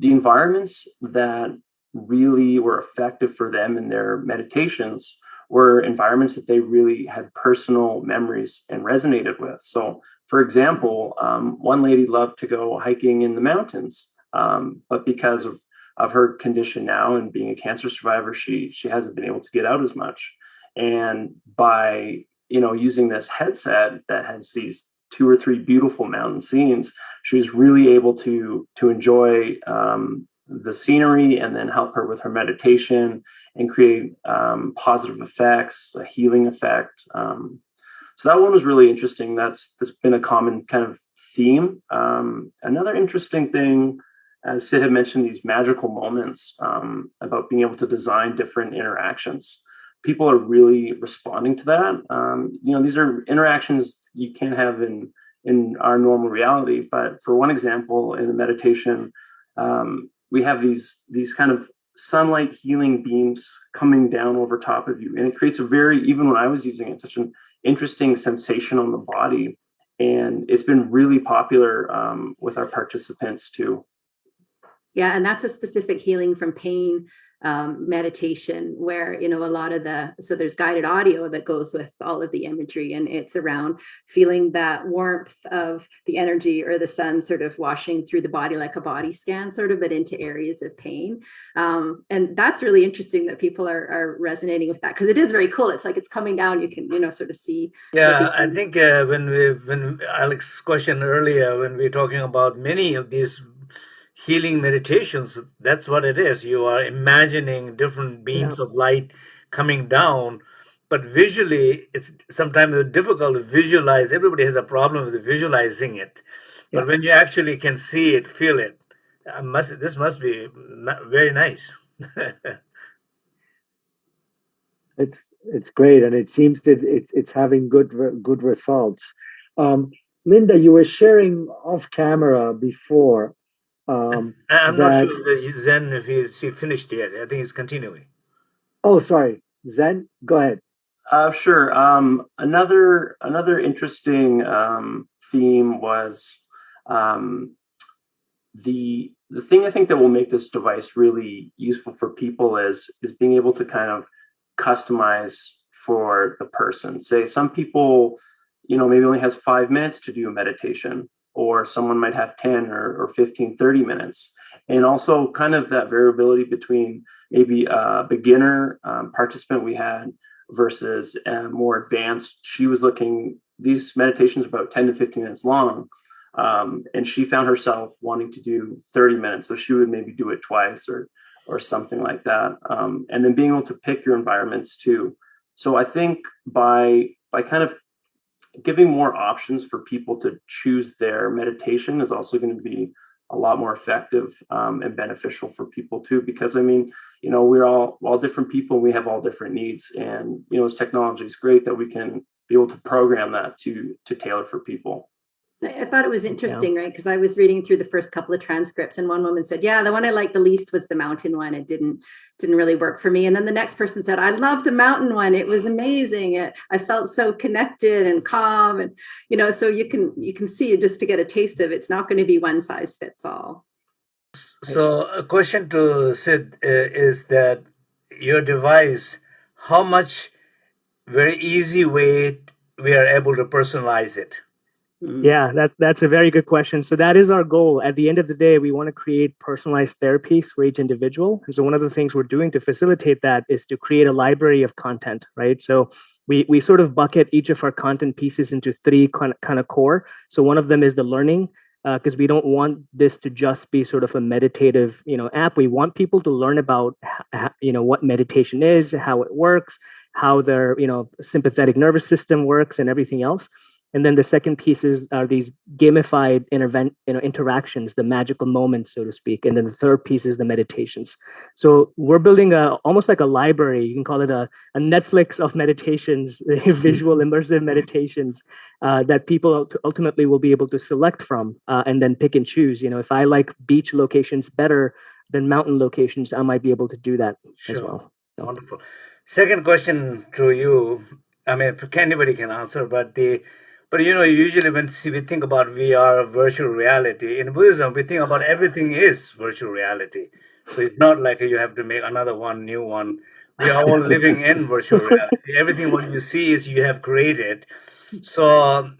the environments that really were effective for them in their meditations were environments that they really had personal memories and resonated with. So, for example, one lady loved to go hiking in the mountains, but because of her condition now and being a cancer survivor, she hasn't been able to get out as much. And by using this headset that has these 2 or 3 beautiful mountain scenes, she was really able to enjoy the scenery and then help her with her meditation and create positive effects, a healing effect. So that one was really interesting. That's been a common kind of theme. Another interesting thing, as Sid had mentioned, these magical moments about being able to design different interactions. People are really responding to that. These are interactions you can't have in our normal reality. But for one example, in the meditation, we have these kind of sunlight healing beams coming down over top of you. And it creates even when I was using it, such an interesting sensation on the body. And it's been really popular with our participants too. Yeah, and that's a specific healing from pain meditation where, a lot of so there's guided audio that goes with all of the imagery, and it's around feeling that warmth of the energy or the sun sort of washing through the body like a body scan sort of, but into areas of pain. And that's really interesting that people are resonating with that, because it is very cool. It's like it's coming down. You can, sort of see. Yeah, I think when Alex's question earlier, when we're talking about many of these healing meditations, that's what it is. You are imagining different beams of light coming down, but visually it's sometimes difficult to visualize. Everybody has a problem with visualizing it, but when you actually can see it, feel it, this must be very nice. It's great, and it seems that it's having good results. Linda, you were sharing off camera before. I'm not sure that Zen, if he finished yet. I think he's continuing. Oh, sorry. Zen, go ahead. Sure. Another interesting theme was the thing I think that will make this device really useful for people is being able to kind of customize for the person. Say some people, maybe only has 5 minutes to do a meditation, or someone might have 10 or 15, 30 minutes. And also kind of that variability between maybe a beginner participant we had versus a more advanced. She was these meditations are about 10 to 15 minutes long. And she found herself wanting to do 30 minutes. So she would maybe do it twice or something like that. And then being able to pick your environments too. So I think by kind of giving more options for people to choose their meditation is also going to be a lot more effective and beneficial for people too, because we're all different people. We have all different needs, and this technology is great that we can be able to program that to tailor for people. I thought it was interesting, right? Because I was reading through the first couple of transcripts, and one woman said, the one I liked the least was the mountain one. It didn't really work for me. And then the next person said, I love the mountain one. It was amazing. I felt so connected and calm. And, so you can see, just to get a taste of it, it's not going to be one size fits all. So a question to Sid is that your device, how much very easy way we are able to personalize it? Yeah, that's a very good question. So that is our goal. At the end of the day, we want to create personalized therapies for each individual. And so one of the things we're doing to facilitate that is to create a library of content, right? So we sort of bucket each of our content pieces into three kind of core. So one of them is the learning, because we don't want this to just be sort of a meditative, app. We want people to learn about, what meditation is, how it works, how their, sympathetic nervous system works, and everything else. And then the second piece are these gamified interactions, the magical moments, so to speak. And then the third piece is the meditations. So we're building almost like a library. You can call it a Netflix of meditations, visual immersive meditations that people ultimately will be able to select from and then pick and choose. If I like beach locations better than mountain locations, I might be able to do that as well. So. Wonderful. Second question to you. I mean, anybody can answer, but usually when we think about VR, virtual reality, in Buddhism, we think about everything is virtual reality. So it's not like you have to make another one, new one. We are all living in virtual reality. Everything what you see is you have created. So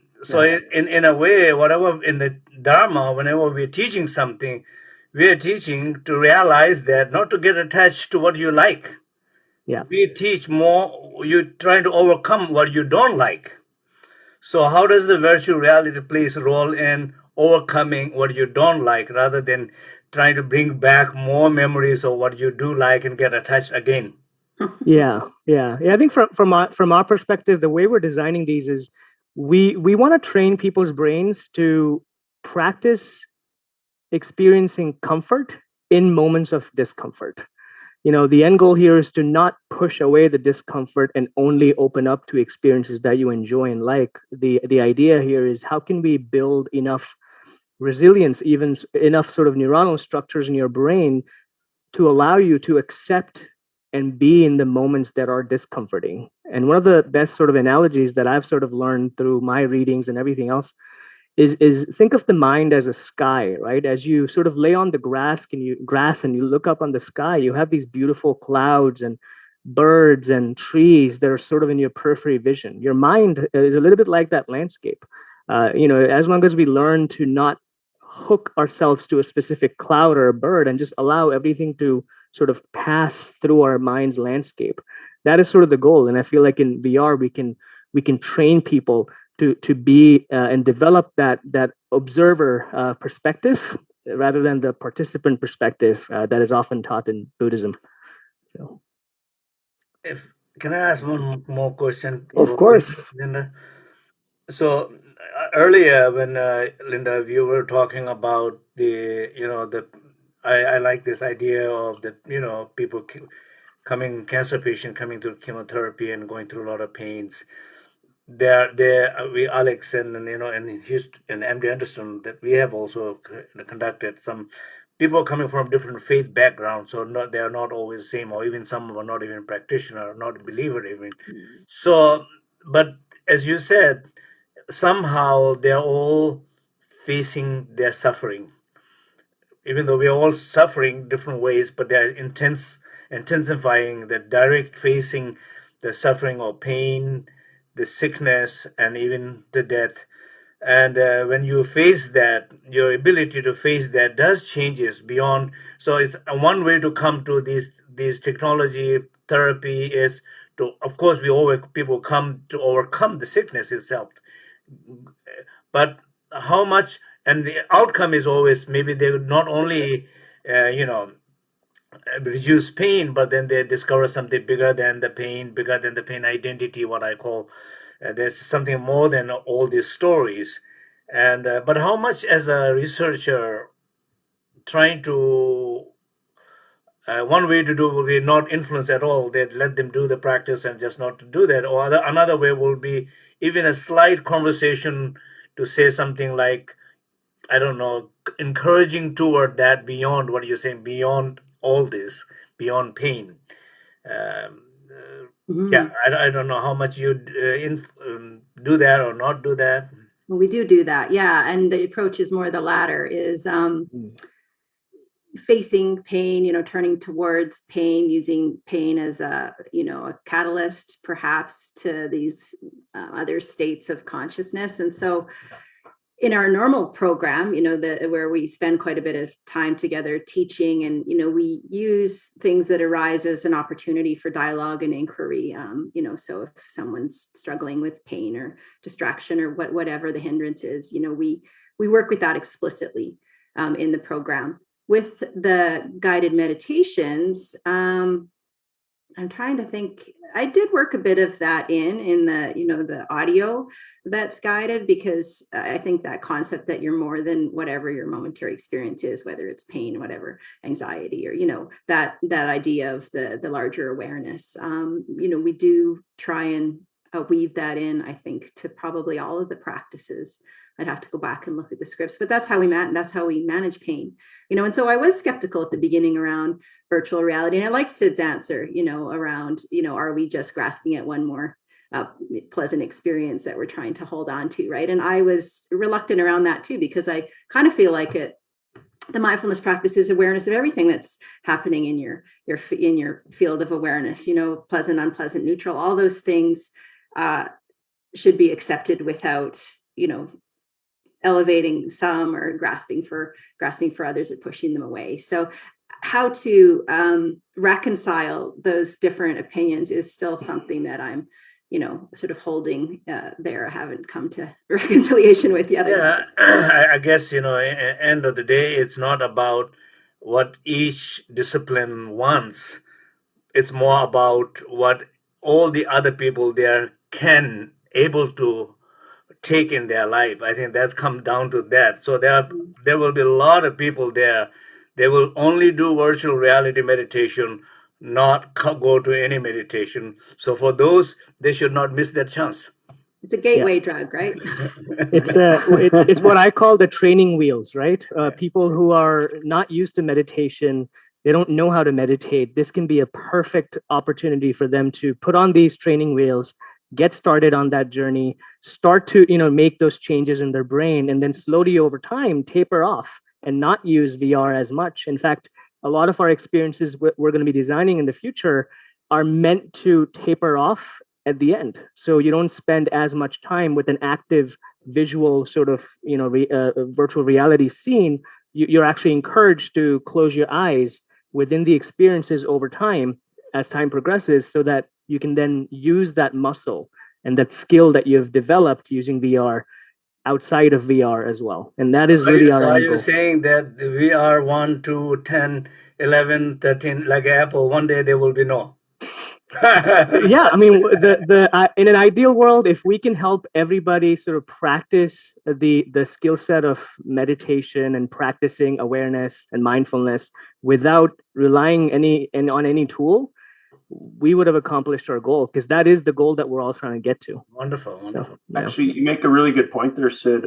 in a way, whatever in the Dharma, whenever we're teaching something, we are teaching to realize that not to get attached to what you like. Yeah. We teach more, you're trying to overcome what you don't like. So how does the virtual reality plays a role in overcoming what you don't like rather than trying to bring back more memories of what you do like and get attached again? Yeah. I think from our perspective, the way we're designing these is we want to train people's brains to practice experiencing comfort in moments of discomfort. The end goal here is to not push away the discomfort and only open up to experiences that you enjoy and like. The idea here is how can we build enough resilience, even enough sort of neuronal structures in your brain to allow you to accept and be in the moments that are discomforting. And one of the best sort of analogies that I've sort of learned through my readings and everything else is think of the mind as a sky, right? As you sort of lay on the grass and you look up on the sky, you have these beautiful clouds and birds and trees that are sort of in your periphery vision. Your mind is a little bit like that landscape. As long as we learn to not hook ourselves to a specific cloud or a bird and just allow everything to sort of pass through our mind's landscape, that is sort of the goal. And I feel like in VR we can train people to be and develop that observer perspective rather than the participant perspective that is often taught in Buddhism. So. Can I ask one more question? Of course. Linda? So earlier when Linda, you were talking about I like this idea of the people cancer patient coming through chemotherapy and going through a lot of pains. We Alex and Houston and MD Anderson that we have also conducted some people coming from different faith backgrounds, so they are not always the same, or even some are not even practitioner, not a believer even. So, but as you said, somehow they're all facing their suffering, even though we're all suffering different ways, but they're intensifying the direct facing the suffering or pain, the sickness, and even the death. And when you face that, your ability to face that does changes beyond. So it's one way to come to these technology therapy is to, of course, people come to overcome the sickness itself. But how much, and the outcome is always maybe they would not only, reduce pain, but then they discover something bigger than the pain identity, what I call. There's something more than all these stories. And but how much as a researcher trying to one way to do will be not influence at all. They let them do the practice and just not to do that. Or another way will be even a slight conversation to say something like, I don't know, encouraging toward that beyond what you're saying, beyond all this, beyond pain. Yeah, I don't know how much you do that or not do that. Well, we do that, yeah. And the approach is more the latter, is facing pain, turning towards pain, using pain as a catalyst perhaps to these other states of consciousness. And so in our normal program, where we spend quite a bit of time together teaching, and we use things that arise as an opportunity for dialogue and inquiry. So if someone's struggling with pain or distraction or whatever the hindrance is, we work with that explicitly in the program. With the guided meditations, I'm trying to think. I did work a bit of that in the, the audio that's guided, because I think that concept that you're more than whatever your momentary experience is, whether it's pain, whatever, anxiety, or, that idea of the larger awareness. We do try and weave that in, I think, to probably all of the practices. I'd have to go back and look at the scripts, but that's how we manage pain, and so I was skeptical at the beginning around virtual reality. And I like Sid's answer, around, are we just grasping at one more pleasant experience that we're trying to hold on to, right? And I was reluctant around that too, because I kind of feel like the mindfulness practice is awareness of everything that's happening in your field of awareness, pleasant, unpleasant, neutral, all those things should be accepted without, elevating some or grasping for others or pushing them away. So how to reconcile those different opinions is still something that I'm, sort of holding there. I haven't come to reconciliation with the other. Yeah, I guess, end of the day, it's not about what each discipline wants. It's more about what all the other people there can able to take in their life. I think that's come down to that. So there will be a lot of people there. They will only do virtual reality meditation, not go to any meditation. So for those, they should not miss that chance. It's a gateway drug, right? It's what I call the training wheels, right? People who are not used to meditation, they don't know how to meditate. This can be a perfect opportunity for them to put on these training wheels, get started on that journey, start to, make those changes in their brain, and then slowly over time taper off and not use VR as much. In fact, a lot of our experiences we're going to be designing in the future are meant to taper off at the end. So you don't spend as much time with an active visual sort of, virtual reality scene. You're actually encouraged to close your eyes within the experiences over time as time progresses, so that you can then use that muscle and that skill that you've developed using VR outside of VR as well. And that is really our goal. Are you saying that the VR 1, 2, 10, 11, 13, like Apple, one day there will be no? Yeah, I mean, in an ideal world, if we can help everybody sort of practice the skill set of meditation and practicing awareness and mindfulness without relying on any tool, we would have accomplished our goal, because that is the goal that we're all trying to get to. Wonderful. So, actually, you make a really good point there, Sid.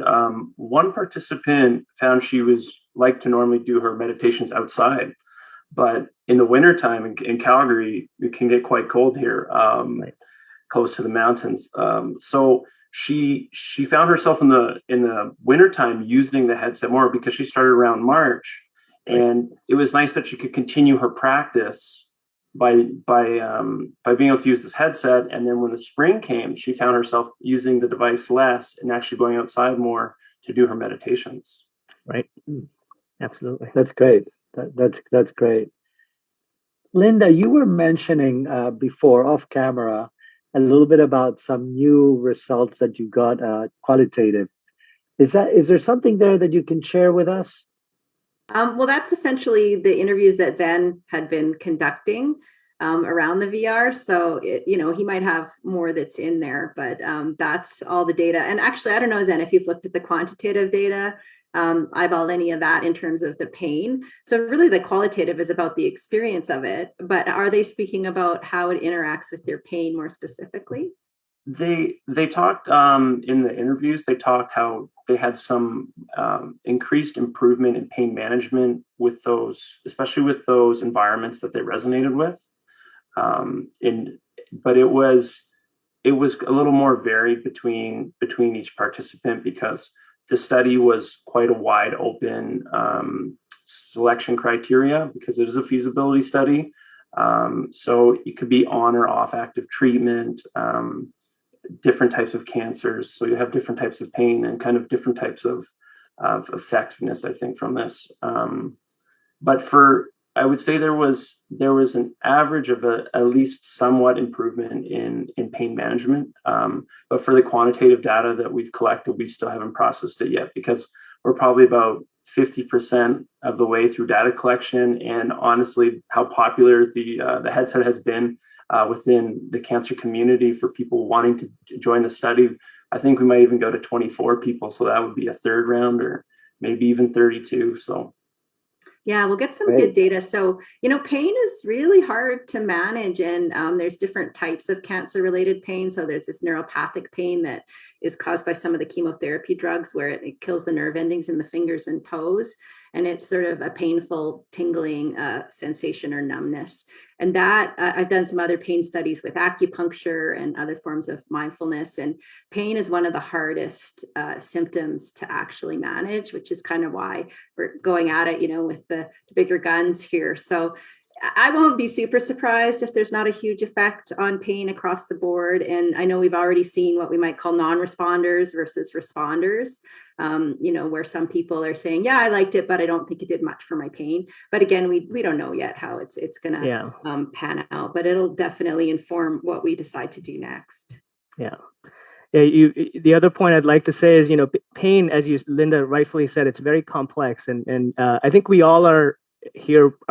One participant found she was like to normally do her meditations outside, but in the wintertime in Calgary, it can get quite cold here, close to the mountains. So she found herself in the wintertime using the headset more, because she started around March, and it was nice that she could continue her practice by being able to use this headset. And then when the spring came, she found herself using the device less and actually going outside more to do her meditations. Right. Absolutely. That's great. That's great. Linda, you were mentioning before off camera a little bit about some new results that you got qualitative. Is there something there that you can share with us? Well, that's essentially the interviews that Zen had been conducting around the VR. So, he might have more that's in there, but that's all the data. And actually, I don't know, Zen, if you've looked at the quantitative data, eyeballed any of that in terms of the pain. So really the qualitative is about the experience of it, but are they speaking about how it interacts with their pain more specifically? They talked in the interviews, they talked how they had some increased improvement in pain management with those, especially with those environments that they resonated with. But it was a little more varied between each participant, because the study was quite a wide open selection criteria because it is a feasibility study. So it could be on or off active treatment, different types of cancers. So you have different types of pain and kind of different types of effectiveness, I think, from this. But I would say there was an average of at least somewhat improvement in pain management. But for the quantitative data that we've collected, we still haven't processed it yet because we're probably about 50% of the way through data collection. And honestly, how popular the headset has been within the cancer community for people wanting to join the study, I think we might even go to 24 people. So that would be a third round or maybe even 32. So yeah, we'll get some good data. So, pain is really hard to manage. And there's different types of cancer-related pain. So there's this neuropathic pain that is caused by some of the chemotherapy drugs where it kills the nerve endings in the fingers and toes. And it's sort of a painful tingling sensation or numbness. And that I've done some other pain studies with acupuncture and other forms of mindfulness. And pain is one of the hardest symptoms to actually manage, which is kind of why we're going at it, with the bigger guns here. So I won't be super surprised if there's not a huge effect on pain across the board. And I know we've already seen what we might call non-responders versus responders, where some people are saying, yeah, I liked it, but I don't think it did much for my pain. But again, we don't know yet how it's going to pan out, but it'll definitely inform what we decide to do next. Yeah. Yeah, the other point I'd like to say is, pain, as Linda rightfully said, it's very complex. And I think we all are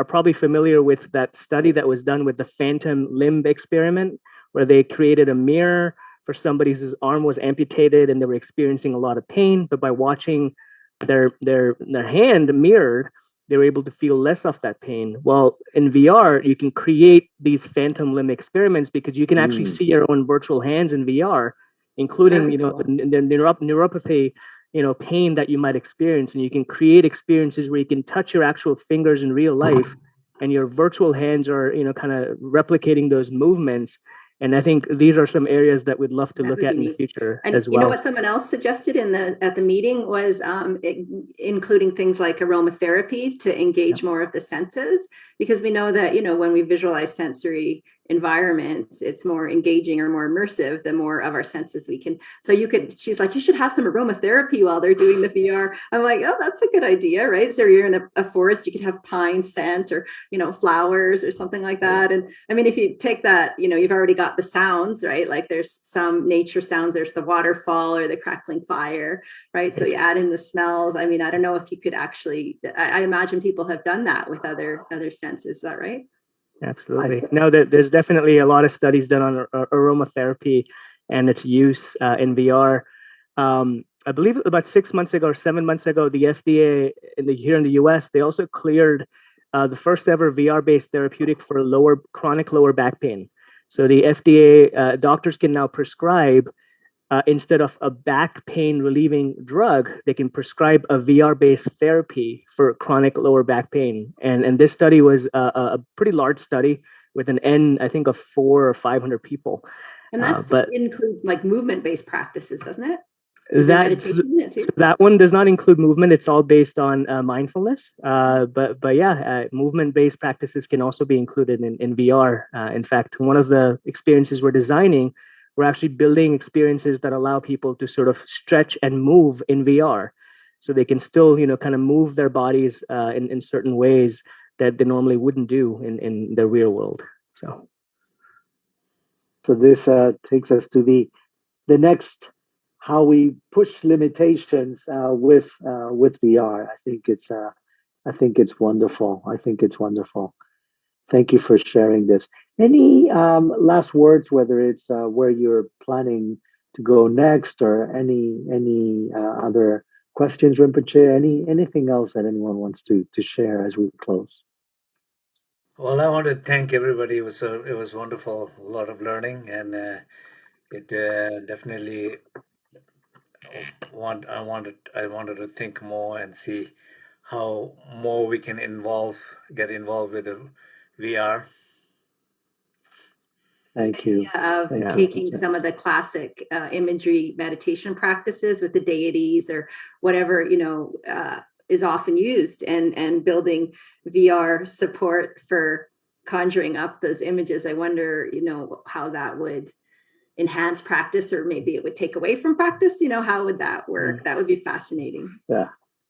probably familiar with that study that was done with the phantom limb experiment, where they created a mirror for somebody whose arm was amputated and they were experiencing a lot of pain. But by watching their hand mirrored, they were able to feel less of that pain. Well, in VR, you can create these phantom limb experiments because you can actually see your own virtual hands in VR, including, the neuropathy, pain that you might experience. And you can create experiences where you can touch your actual fingers in real life and your virtual hands are, kind of replicating those movements. And I think these are some areas that we'd love to look at in the future as well. You know what someone else suggested at the meeting was including things like aromatherapy to engage more of the senses, because we know that, when we visualize sensory environments, it's more engaging or more immersive, the more of our senses we can. So she's like, you should have some aromatherapy while they're doing the VR. I'm like, oh, that's a good idea, right? So you're in a forest, you could have pine scent or, flowers or something like that. And I mean, if you take that, you've already got the sounds, right? Like there's some nature sounds, there's the waterfall or the crackling fire, right? So you add in the smells. I mean, I don't know if you could actually, I imagine people have done that with other senses. Is that right? Absolutely. No, there's definitely a lot of studies done on aromatherapy and its use in VR. I believe about 6 months ago or 7 months ago, the FDA here in the US, they also cleared the first ever VR-based therapeutic for chronic lower back pain. So the FDA doctors can now prescribe, instead of a back pain relieving drug, they can prescribe a VR-based therapy for chronic lower back pain. And this study was a pretty large study with an N, I think, of 400 or 500 people. And that includes like movement-based practices, doesn't it? That one does not include movement. It's all based on mindfulness. But yeah, movement-based practices can also be included in VR. In fact, one of the experiences we're designing, we're actually building experiences that allow people to sort of stretch and move in VR, so they can still, kind of move their bodies in certain ways that they normally wouldn't do in the real world. So this takes us to the next, how we push limitations with VR. I think it's wonderful. Thank you for sharing this. Any last words, whether it's where you're planning to go next or any other questions, Rinpoche, anything else that anyone wants to share as we close? Well, I want to thank everybody. It was wonderful, a lot of learning, and it definitely I wanted to think more and see how more we can get involved with the VR. Thank you. Taking some of the classic imagery meditation practices with the deities or whatever, is often used, and building VR support for conjuring up those images. I wonder, how that would enhance practice, or maybe it would take away from practice. How would that work? That would be fascinating.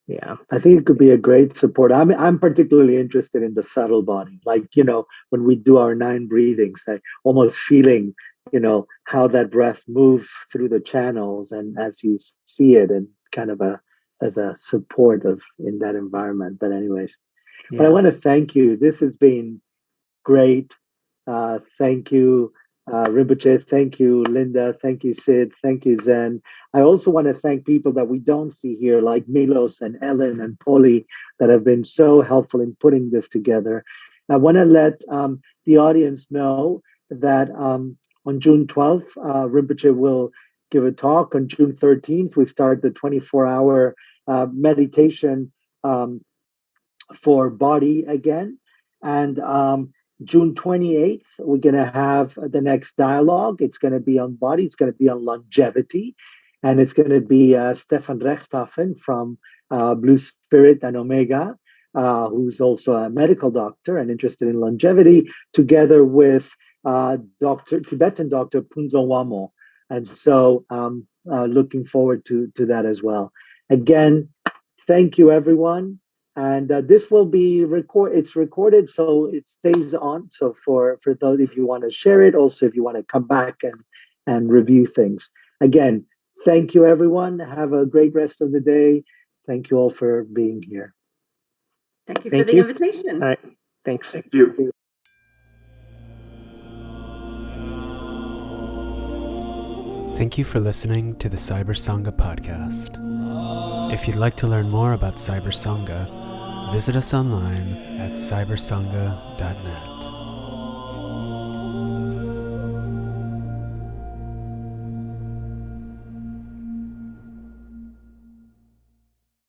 Yeah, I think it could be a great support. I'm particularly interested in the subtle body, like, when we do our 9 breathings, like almost feeling, how that breath moves through the channels, and as you see it, and kind of as a support in that environment. But anyways, but I want to thank you. This has been great. Thank you, Rinpoche. Thank you, Linda. Thank you, Sid. Thank you, Zen. I also want to thank people that we don't see here, like Milos and Ellen and Polly, that have been so helpful in putting this together. I want to let the audience know that on June 12th, Rinpoche will give a talk. On June 13th, we start the 24-hour meditation for body again. And June 28th, we're going to have the next dialogue. It's going to be on body. It's going to be on longevity. And it's going to be Stefan Rechthafen from Blue Spirit and Omega, who's also a medical doctor and interested in longevity, together with Tibetan doctor Punzo Wamo. And so looking forward to that as well. Again, thank you, everyone. And this will be it's recorded, so it stays on. So for those, if you want to share it, also if you want to come back and review things. Again, thank you, everyone. Have a great rest of the day. Thank you all for being here. Thank you for the invitation. All right. Thanks. Thank you. Thank you for listening to the Cyber Sangha podcast. If you'd like to learn more about Cyber Sangha, visit us online at cybersangha.net.